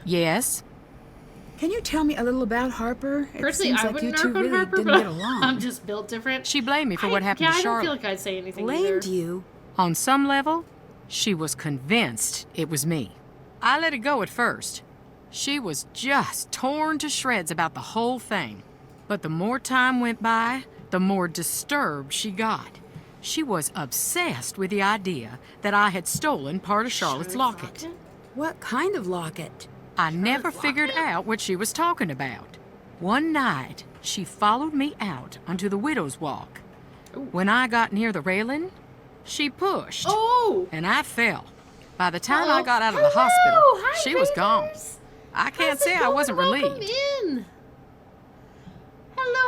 Yes? Can you tell me a little about Harper? Personally, I wouldn't narc on Harper, didn't but get along. I'm just built different. She blamed me for what happened to I don't Charlotte. feel like I'd say anything Blamed either. you? On some level, she was convinced it was me. I let it go at first. She was just torn to shreds about the whole thing. But the more time went by, the more disturbed she got. She was obsessed with the idea that I had stolen part of Charlotte's locket. What kind of locket? I never figured out what she was talking about. One night, she followed me out onto the widow's walk. When I got near the railing, she pushed. Oh! And I fell. By the time Uh-oh. I got out of the Hello! hospital, Hi, she was gone. Raiders. I can't How's it say I going? wasn't Welcome relieved. in. Hello.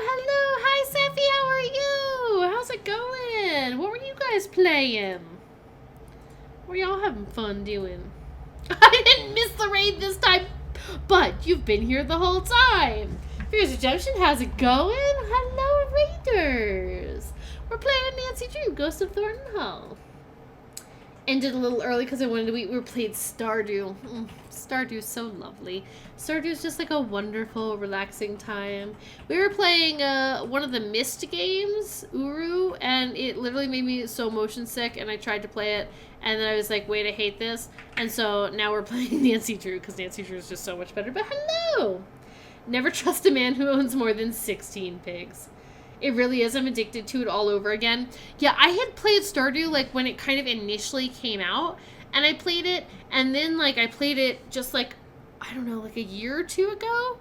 Hi, Seffi. How are you? How's it going? What were you guys playing? What were y'all having fun doing? I didn't miss the raid this time, but you've been here the whole time. Fierce Redemption, how's it going? Hello, Raiders. We're playing Nancy Drew, Ghost of Thornton Hall. Ended a little early because I wanted to eat. We played Stardew. Stardew's so lovely. Stardew's just like a wonderful, relaxing time. We were playing one of the Myst games, Uru, and it literally made me so motion sick, and I tried to play it, and then I was like, wait, I hate this. And so now we're playing Nancy Drew because Nancy Drew is just so much better. But hello! Never trust a man who owns more than 16 pigs. It really is. I'm addicted to it all over again. Yeah, I had played Stardew, like, when it kind of initially came out. And I played it, and then, like, I played it just, like, I don't know, like a year or two ago.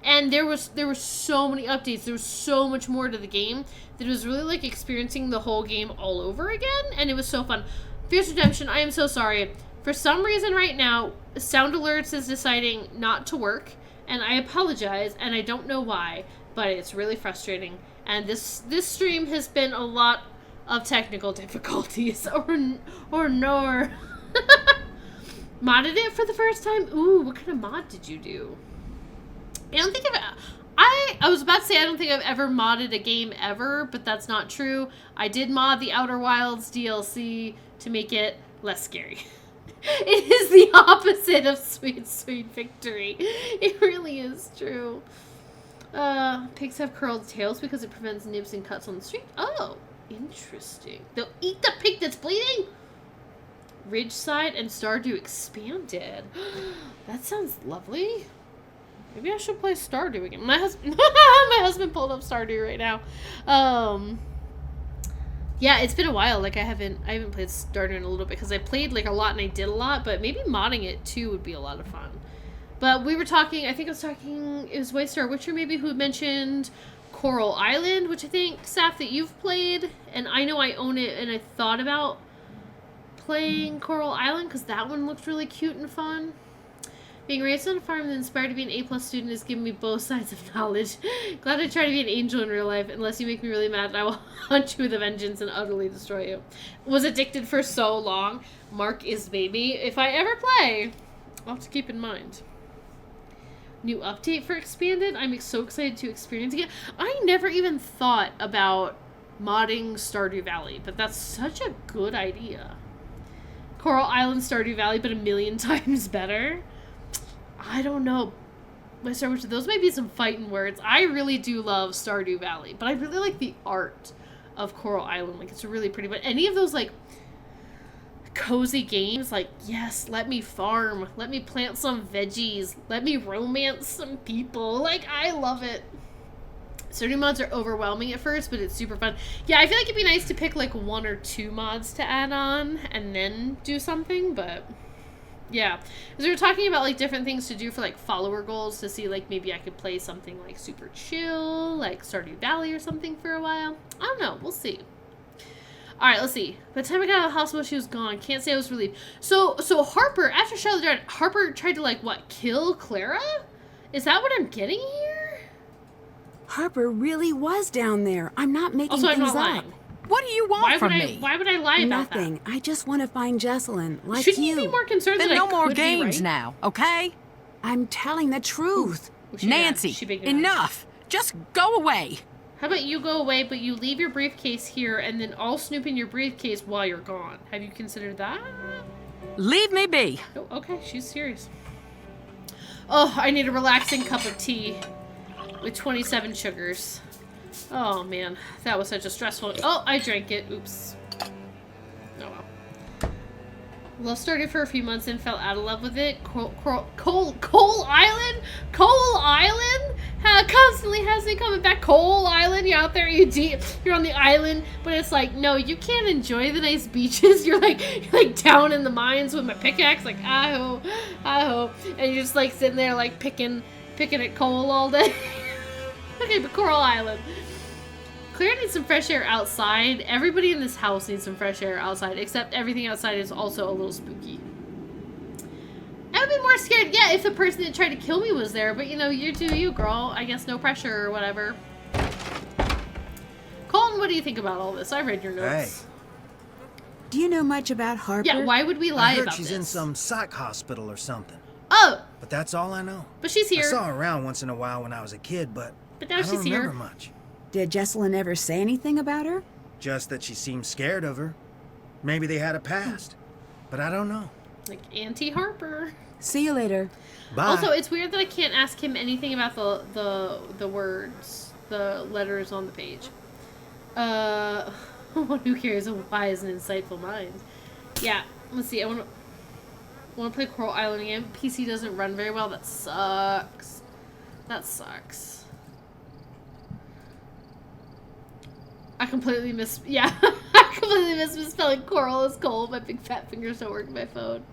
And there were so many updates. There was so much more to the game that it was really, like, experiencing the whole game all over again. And it was so fun. Fierce Redemption, I am so sorry. For some reason right now, Sound Alerts is deciding not to work. And I apologize, and I don't know why. But it's really frustrating. And this stream has been a lot of technical difficulties, or nor. Modded it for the first time. Ooh, what kind of mod did you do? I don't think I was about to say I don't think I've ever modded a game ever, but that's not true. I did mod the Outer Wilds DLC to make it less scary. It is the opposite of Sweet Sweet Victory. It really is true. Pigs have curled tails because it prevents nibs and cuts on the street. Oh, interesting. They'll eat the pig that's bleeding? Ridgeside and Stardew expanded. That sounds lovely. Maybe I should play Stardew again. My husband pulled up Stardew right now. Yeah, it's been a while. Like I haven't played Stardew in a little bit because I played like a lot and I did a lot, but maybe modding it too would be a lot of fun. But we were talking, I think I was talking, it was Waystar Witcher maybe who mentioned Coral Island, which I think, Saf, that you've played. And I know I own it and I thought about playing Coral Island because that one looked really cute and fun. Being raised on a farm and inspired to be an A+ student has given me both sides of knowledge. Glad I try to be an angel in real life. Unless you make me really mad, I will hunt you with a vengeance and utterly destroy you. Was addicted for so long. Mark is baby. If I ever play, I'll have to keep in mind. New update for Expanded. I'm so excited to experience it. I never even thought about modding Stardew Valley, but that's such a good idea. Coral Island, Stardew Valley, but a million times better. I don't know. Those might be some fighting words. I really do love Stardew Valley, but I really like the art of Coral Island. Like, it's really pretty. But any of those, like, cozy games, like, yes, let me farm. Let me plant some veggies. Let me romance some people. Like, I love it. Stardew mods are overwhelming at first, but it's super fun. Yeah, I feel like it'd be nice to pick, like, 1 or 2 mods to add on and then do something, but... yeah, because we were talking about, like, different things to do for, like, follower goals to see, like, maybe I could play something, like, super chill, like Stardew Valley or something for a while. I don't know. We'll see. All right, let's see. By the time I got out of the hospital, she was gone. Can't say I was relieved. So Harper, after Charlotte died, Harper tried to, like, what, kill Clara? Is that what I'm getting here? Harper really was down there. I'm not making Also, I'm things not up. lying. What do you want from me? Why would I lie about Nothing. I just want to find Jesselyn, that? like Shouldn't you. you be more concerned Then that no I more could games be right? now, okay? I'm telling the truth. Was she mad? Nancy, She big mad. enough. Just go away. How about you go away, but you leave your briefcase here, and then I'll snoop in your briefcase while you're gone? Have you considered that? Leave me be. Oh, okay, she's serious. Oh, I need a relaxing cup of tea with 27 sugars. Oh, man. That was such a stressful... Oh, I drank it. Oops. Oh, well. Love started for a few months and fell out of love with it. Coal Island? Coal Island? Constantly has me coming back. Coal Island? You're out there, you're on the island, but it's like, no, you can't enjoy the nice beaches. You're like down in the mines with my pickaxe, like, I hope. And you're just like sitting there like picking at coal all day. Okay, but Coral Island. Claire needs some fresh air outside. Everybody in this house needs some fresh air outside, except everything outside is also a little spooky. I would be more scared, yeah, if the person that tried to kill me was there, but you know, you do you, girl. I guess no pressure or whatever. Colton, what do you think about all this? I read your notes. Hey. Do you know much about Harper? Yeah, why would we lie I heard about she's this? in some psych hospital or something. Oh, But that's all I know. but she's here. I saw her around once in a while when I was a kid, but But now I don't she's here. remember much. Did Jesselyn ever say anything about her? Just that she seemed scared of her. Maybe they had a past, but I don't know. Like Auntie Harper. See you later. Bye. Also, it's weird that I can't ask him anything about the words, the letters on the page. Who cares? A wise and insightful mind. Yeah, let's see. I want to play Coral Island again. PC doesn't run very well. That sucks. That sucks. I completely I completely misspelling coral as coal. My big fat fingers don't work on my phone.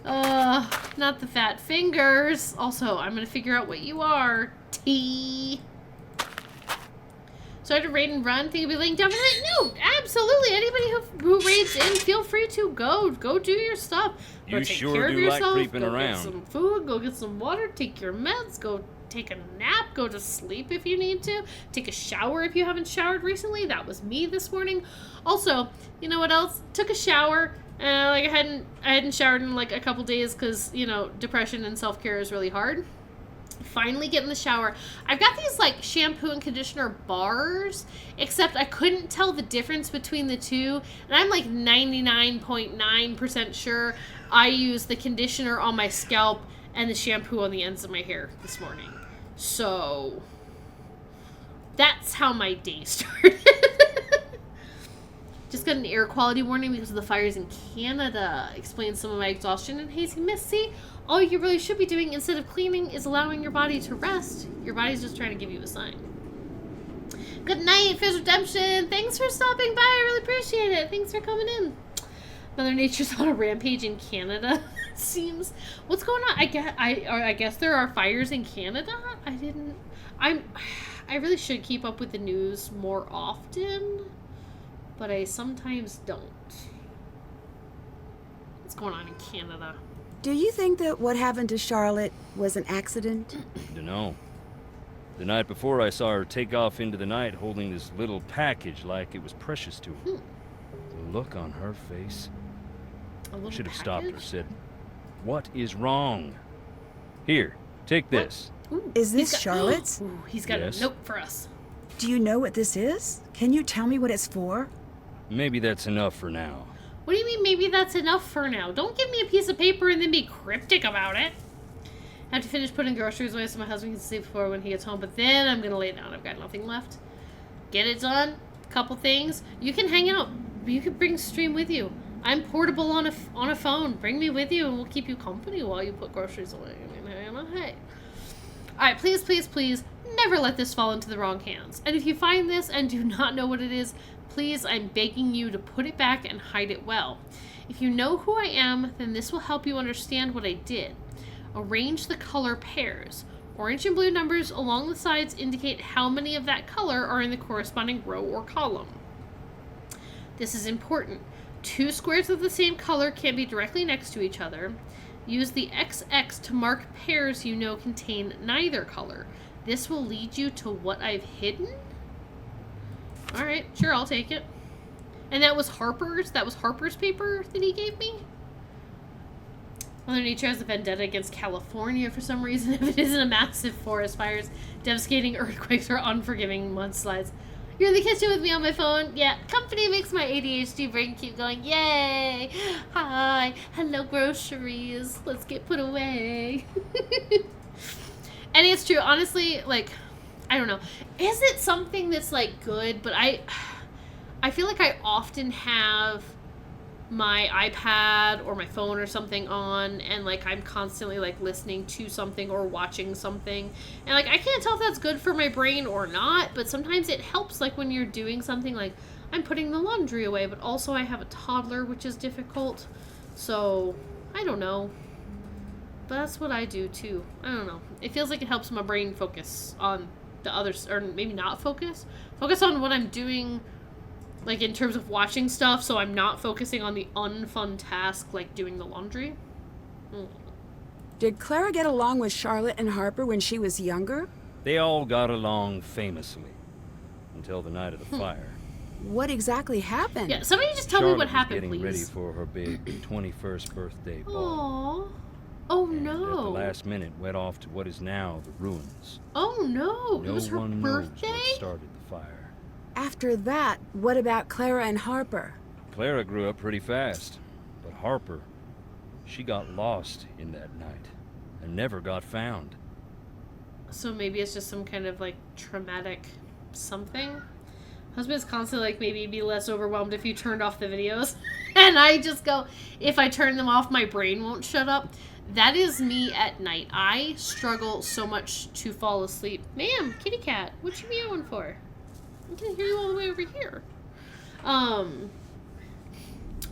Not the fat fingers. Also, I'm gonna figure out what you are. T. So I had to raid and run. Think you'll be laying down for the night? No, absolutely. Anybody who raids in, feel free to go do your stuff. Go You take sure care of do like yourself. creeping go around. Get some food. Go get some water. Take your meds. Go take a nap. Go to sleep if you need to. Take a shower if you haven't showered recently. That was me this morning. Also, you know what else? Took a shower. Like I hadn't showered in like a couple days because, you know, depression and self-care is really hard. Finally get in the shower. I've got these like shampoo and conditioner bars, except I couldn't tell the difference between the two, and I'm like 99.9% sure I used the conditioner on my scalp and the shampoo on the ends of my hair this morning. So that's how my day started. Just got an air quality warning because of the fires in Canada. Explains some of my exhaustion and hazy mist. See, all you really should be doing instead of cleaning is allowing your body to rest. Your body's just trying to give you a sign. Good night, Fizz Redemption. Thanks for stopping by. I really appreciate it. Thanks for coming in. Mother Nature's on a rampage in Canada. It seems. What's going on? I guess there are fires in Canada. I really should keep up with the news more often, but I sometimes don't. What's going on in Canada? Do you think that what happened to Charlotte was an accident? Dunno. The night before, I saw her take off into the night holding this little package like it was precious to her. The look on her face. A Should have little stopped her, package? said, "What is wrong? Here, take this." Ooh, Is he's this got- Charlotte's? Ooh, he's got Yes. a note for us. Do you know what this is? Can you tell me what it's for? Maybe that's enough for now. What do you mean maybe that's enough for now? Don't give me a piece of paper and then be cryptic about it. I have to finish putting groceries away so my husband can sleep before when he gets home, but then I'm going to lay down. I've got nothing left. Get it done. Couple things. You can hang out. You can bring stream with you. I'm portable on a phone. Bring me with you and we'll keep you company while you put groceries away. I mean, you know, hey. Alright, please, please, please, never let this fall into the wrong hands. And if you find this and do not know what it is, please, I'm begging you to put it back and hide it well. If you know who I am, then this will help you understand what I did. Arrange the color pairs. Orange and blue numbers along the sides indicate how many of that color are in the corresponding row or column. This is important. Two squares of the same color can be directly next to each other. Use the XX to mark pairs you know contain neither color. This will lead you to what I've hidden? Alright, sure, I'll take it. And that was Harper's? That was Harper's paper that he gave me? Mother Nature has a vendetta against California for some reason. If it isn't a massive forest fires, devastating earthquakes, or unforgiving mudslides. You're in the kitchen with me on my phone? Yeah, company makes my ADHD brain keep going. Yay! Hi, hello groceries. Let's get put away. And it's true, honestly, like, I don't know. Is it something that's, like, good? But I feel like I often have my iPad or my phone or something on, and, like, I'm constantly, like, listening to something or watching something. And, like, I can't tell if that's good for my brain or not, but sometimes it helps, like, when you're doing something, like, I'm putting the laundry away, but also I have a toddler, which is difficult. So, I don't know. But that's what I do, too. I don't know. It feels like it helps my brain focus on the others, or maybe not focus. Focus on what I'm doing, like, in terms of watching stuff, so I'm not focusing on the unfun task, like doing the laundry. Did Clara get along with Charlotte and Harper when she was younger? They all got along famously. Until the night of the fire. What exactly happened? Yeah, somebody just tell Charlotte me what happened, was getting please. ready for her big 21st birthday ball. Aww. Oh, And at the no. last minute went off to what is now the ruins. Oh, no. It was her No one birthday? knows what started the fire. After that, what about Clara and Harper? Clara grew up pretty fast, but Harper, she got lost in that night and never got found. So maybe it's just some kind of, like, traumatic something? Husband's constantly like, maybe be less overwhelmed if you turned off the videos. And I just go, if I turn them off, my brain won't shut up. That is me at night. I struggle so much to fall asleep. Ma'am, kitty cat, what you meowing for? I can hear you all the way over here. I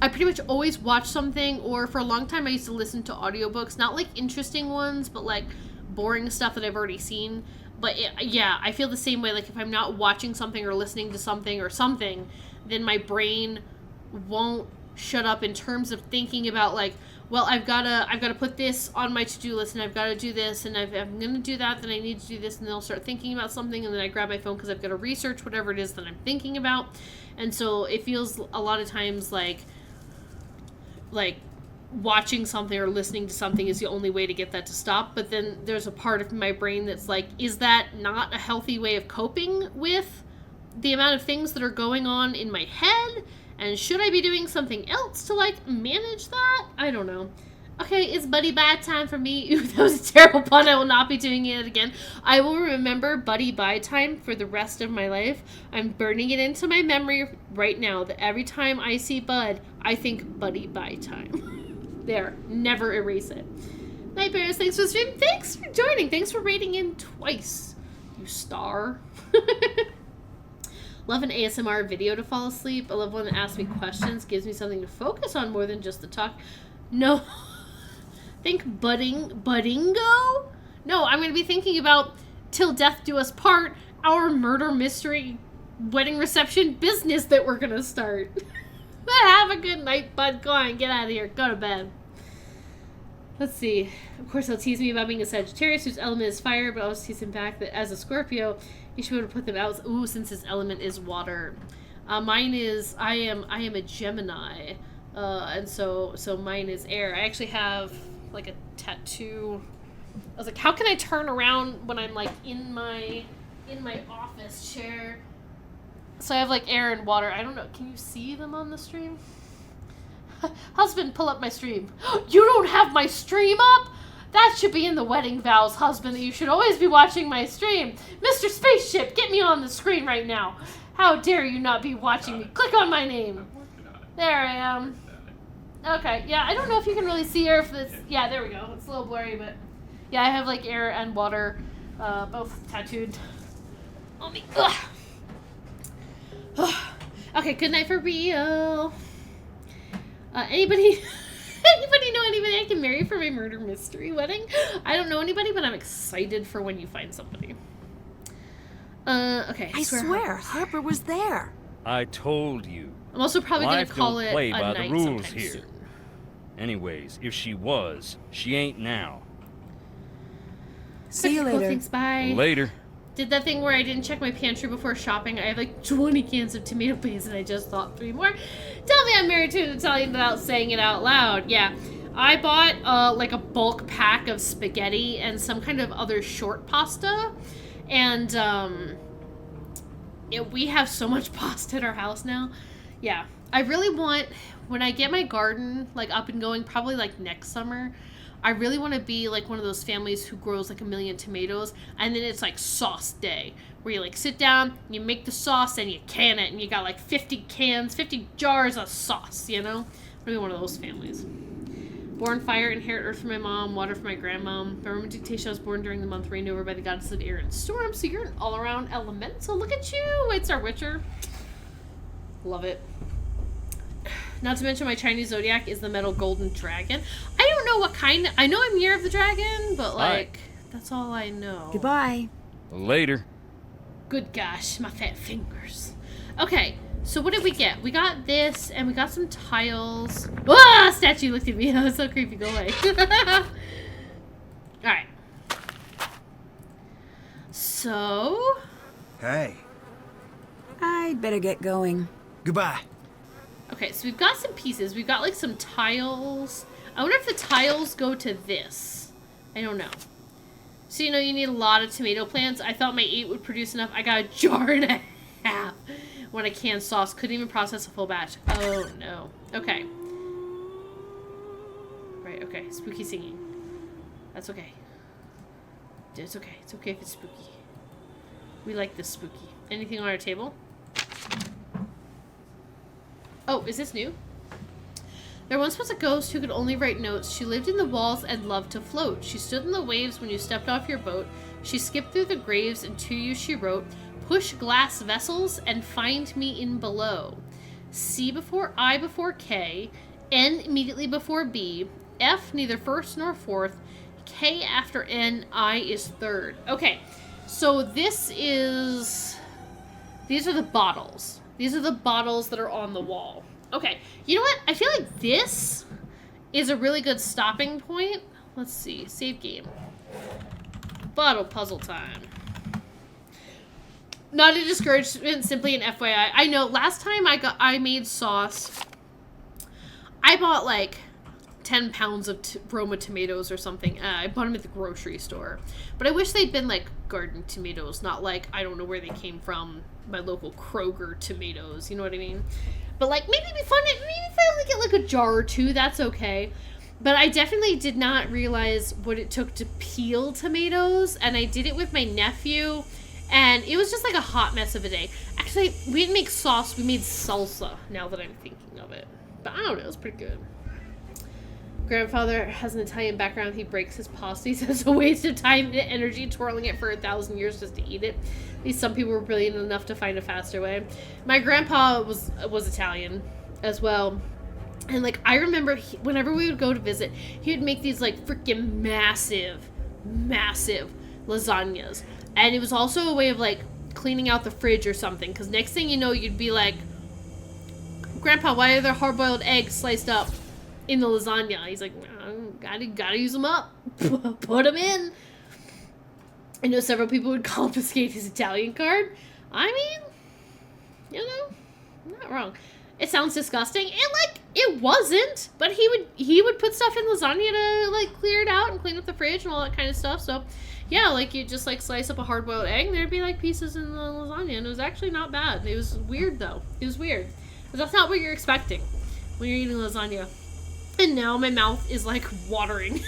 pretty much always watch something, or for a long time I used to listen to audiobooks. Not like interesting ones, but like boring stuff that I've already seen. But yeah, I feel the same way. Like if I'm not watching something or listening to something or something, then my brain won't shut up in terms of thinking about like, well, I've gotta put this on my to-do list, and I've got to do this, and if I'm gonna do that, then I need to do this, and then I'll start thinking about something, and then I grab my phone because I've got to research whatever it is that I'm thinking about. And so it feels a lot of times like watching something or listening to something is the only way to get that to stop. But then there's a part of my brain that's like, is that not a healthy way of coping with the amount of things that are going on in my head? And should I be doing something else to, like, manage that? I don't know. Okay, it's buddy bye time for me. Ooh, that was a terrible pun. I will not be doing it again. I will remember buddy bye time for the rest of my life. I'm burning it into my memory right now that every time I see Bud, I think buddy bye time. There. Never erase it. Night Bears, thanks for the stream. Thanks for joining. Thanks for rating in twice, you star. Love an ASMR video to fall asleep. I love one that asks me questions, gives me something to focus on more than just the talk. No. Think buddingo? No, I'm going to be thinking about Till Death Do Us Part, our murder mystery wedding reception business that we're going to start. But have a good night, bud. Go on, get out of here. Go to bed. Let's see. Of course, he'll tease me about being a Sagittarius whose element is fire, but I'll just tease him back that as a Scorpio, you should be able to put them out. Ooh, since his element is water. Mine is, I am a Gemini. And so mine is air. I actually have like a tattoo. I was like, how can I turn around when I'm like in my office chair? So I have like air and water. I don't know. Can you see them on the stream? Husband, pull up my stream. You don't have my stream up? That should be in the wedding vows, husband, that you should always be watching my stream. Mr. Spaceship, get me on the screen right now. How dare you not be watching me? Click on my name. There I am. Okay, yeah, I don't know if you can really see her. If it's, yeah, there we go. It's a little blurry, but yeah, I have like air and water, both tattooed on me. Okay, good night for real. Anybody know anybody I can marry for my murder mystery wedding? I don't know anybody, but I'm excited for when you find somebody. Okay. I swear, Harper was there. I told you. I'm also probably going Life to call don't it play a by the night rules sometime here. soon. Anyways, if she was, she ain't now. See you Okay, cool, later. thanks, bye. Later. Did that thing where I didn't check my pantry before shopping. I have like 20 cans of tomato paste and I just thought 3 more. Tell me I'm married to an Italian without saying it out loud. Yeah. I bought like a bulk pack of spaghetti and some kind of other short pasta. And we have so much pasta at our house now. Yeah. I really want, when I get my garden like up and going, probably like next summer, I really want to be like one of those families who grows like 1 million tomatoes, and then it's like sauce day, where you like sit down, you make the sauce, and you can it, and you got like 50 cans, 50 jars of sauce, you know? Maybe one of those families. Born fire, inherit earth from my mom, water from my grandmom. By Roman dictation, I was born during the month reigned over by the goddess of air and storm, so you're an all-around elemental. Look at you! It's our Witcher. Love it. Not to mention my Chinese zodiac is the metal golden dragon. I don't know what kind. I know I'm year of the dragon, but like, that's all I know. Goodbye. Later. Good gosh, my fat fingers. Okay, so what did we get? We got this, and we got some tiles. Ah, statue looked at me. That was so creepy. Go away. Alright. So... Hey, I'd better get going. goodbye. Okay, so we've got some pieces. We've got, like, some tiles. I wonder if the tiles go to this. I don't know. So, you know, you need a lot of tomato plants. I thought my 8 would produce enough. I got a jar and a half when I canned sauce. Couldn't even process a full batch. Oh, no. Okay. Right, okay. Spooky singing. That's okay. It's okay. It's okay if it's spooky. We like this spooky. Anything on our table? Oh, is this new? There once was a ghost who could only write notes. She lived in the walls and loved to float. She stood in the waves when you stepped off your boat. She skipped through the graves, and to you she wrote, "Push glass vessels and find me in below. C before I before K, N immediately before B, F neither first nor fourth, K after N, I is third." Okay, so these are the bottles. These are the bottles that are on the wall. Okay, you know what? I feel like this is a really good stopping point. Let's see. Save game. Bottle puzzle time. Not a discouragement, simply an FYI. I know, last time I made sauce, I bought like 10 pounds of Roma tomatoes or something. I bought them at the grocery store. But I wish they'd been like garden tomatoes, not like, I don't know where they came from, my local Kroger tomatoes, you know what I mean? But like, maybe it'd be fun, maybe if I only get like a jar or 2, that's okay. But I definitely did not realize what it took to peel tomatoes, and I did it with my nephew, and it was just like a hot mess of a day. Actually, we didn't make sauce, we made salsa, now that I'm thinking of it. But I don't know, it was pretty good. Grandfather has an Italian background. He breaks his pasta. He says it's a waste of time and energy twirling it for 1,000 years just to eat it. At least some people were brilliant enough to find a faster way. My grandpa was Italian as well. And, like, I remember whenever we would go to visit, he would make these, like, freaking massive lasagnas. And it was also a way of, like, cleaning out the fridge or something. Because next thing you know, you'd be like, "Grandpa, why are there hard-boiled eggs sliced up in the lasagna?" He's like, gotta use them up. Put them in. I know several people would confiscate his Italian card. I mean, you know, not wrong. It sounds disgusting, and like, it wasn't, but he would put stuff in lasagna to like clear it out and clean up the fridge and all that kind of stuff. So yeah, like, you just like slice up a hard-boiled egg and there'd be like pieces in the lasagna, and it was actually not bad. It was weird though. It was weird, but that's not what you're expecting when you're eating lasagna. And now my mouth is like watering.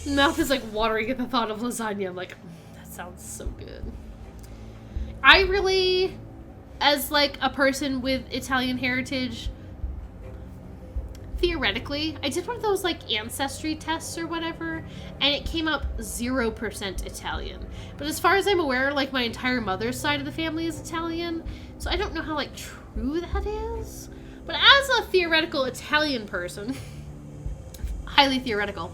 My mouth is like watering at the thought of lasagna. I'm like, that sounds so good. I really, as like a person with Italian heritage, theoretically, I did one of those like ancestry tests or whatever, and it came up 0% Italian. But as far as I'm aware, like, my entire mother's side of the family is Italian, so I don't know how like true that is. But as a theoretical Italian person, highly theoretical,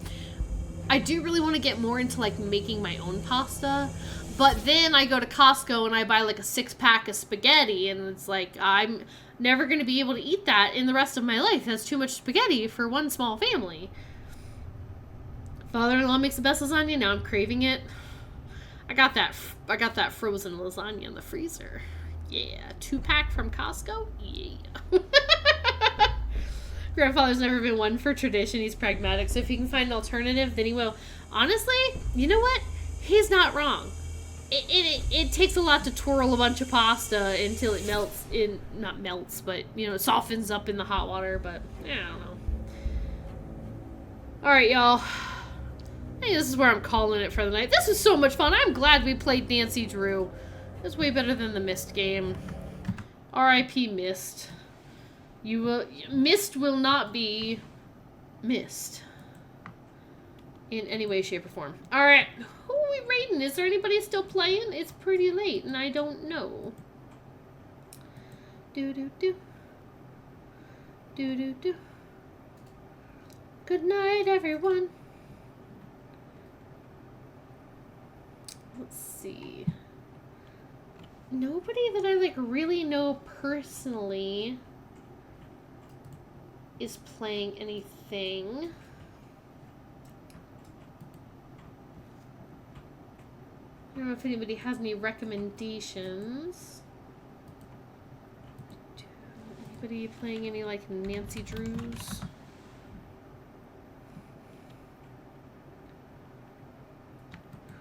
I do really want to get more into like making my own pasta. But then I go to Costco and I buy like a 6-pack of spaghetti, and it's like, I'm never going to be able to eat that in the rest of my life. That's too much spaghetti for one small family. Father-in-law makes the best lasagna. Now I'm craving it. I got that frozen lasagna in the freezer. Yeah, 2-pack from Costco. Yeah. Grandfather's never been one for tradition. He's pragmatic. So if he can find an alternative, then he will. Honestly, you know what? He's not wrong. It takes a lot to twirl a bunch of pasta until it melts not melts, but it softens up in the hot water. But yeah, I don't know. All right, y'all. I think this is where I'm calling it for the night. This was so much fun. I'm glad we played Nancy Drew. It's way better than the Myst game. R.I.P. Myst. Myst will not be missed in any way, shape, or form. All right, who are we raiding? Is there anybody still playing? It's pretty late, and I don't know. Do. Good night, everyone. Let's see. Nobody that I really know personally is playing anything. I don't know if anybody has any recommendations. Anybody playing any Nancy Drews?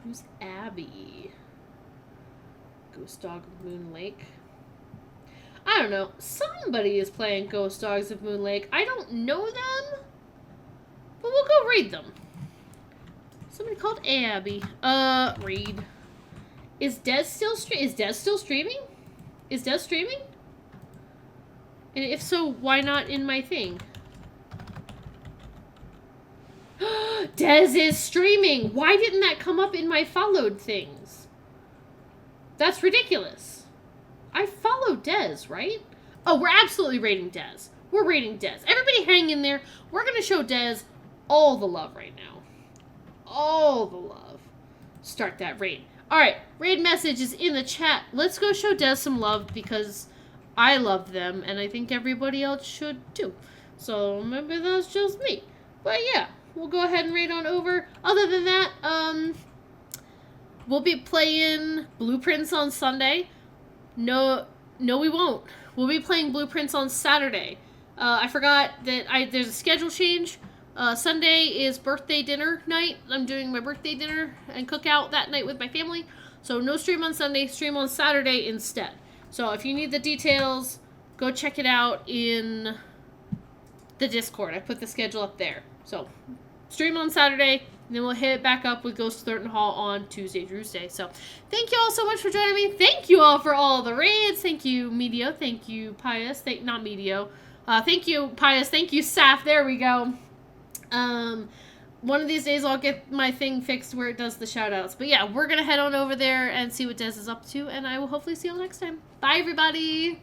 Who's Abby? Ghost Dog of Moon Lake. I don't know. Somebody is playing Ghost Dogs of Moon Lake. I don't know them, but we'll go raid them. Somebody called Abby. Raid. Is Des still streaming? Is Des streaming? And if so, why not in my thing? Des is streaming. Why didn't that come up in my followed things? That's ridiculous. I followed Des, right? Oh, we're absolutely raiding Des. We're raiding Des. Everybody hang in there. We're going to show Des all the love right now. All the love. Start that raid. All right, raid message is in the chat. Let's go show Des some love because I love them and I think everybody else should too. So maybe that's just me. But yeah, we'll go ahead and raid on over. Other than that, we'll be playing Blueprints on Sunday. No, we won't. We'll be playing Blueprints on Saturday. I forgot that there's a schedule change. Sunday is birthday dinner night. I'm doing my birthday dinner and cookout that night with my family. So no stream on Sunday, stream on Saturday instead. So if you need the details, go check it out in the Discord. I put the schedule up there. So stream on Saturday, and then we'll hit it back up with Ghost of Thornton Hall on Tuesday, Tuesday. So thank you all so much for joining me. Thank you all for all the raids. Thank you, Medio. Thank you, Pius. Not Medio. Thank you, Pius. Thank you, Saf. There we go. One of these days I'll get my thing fixed where it does the shout-outs. But yeah, we're going to head on over there and see what Des is up to, and I will hopefully see you all next time. Bye, everybody!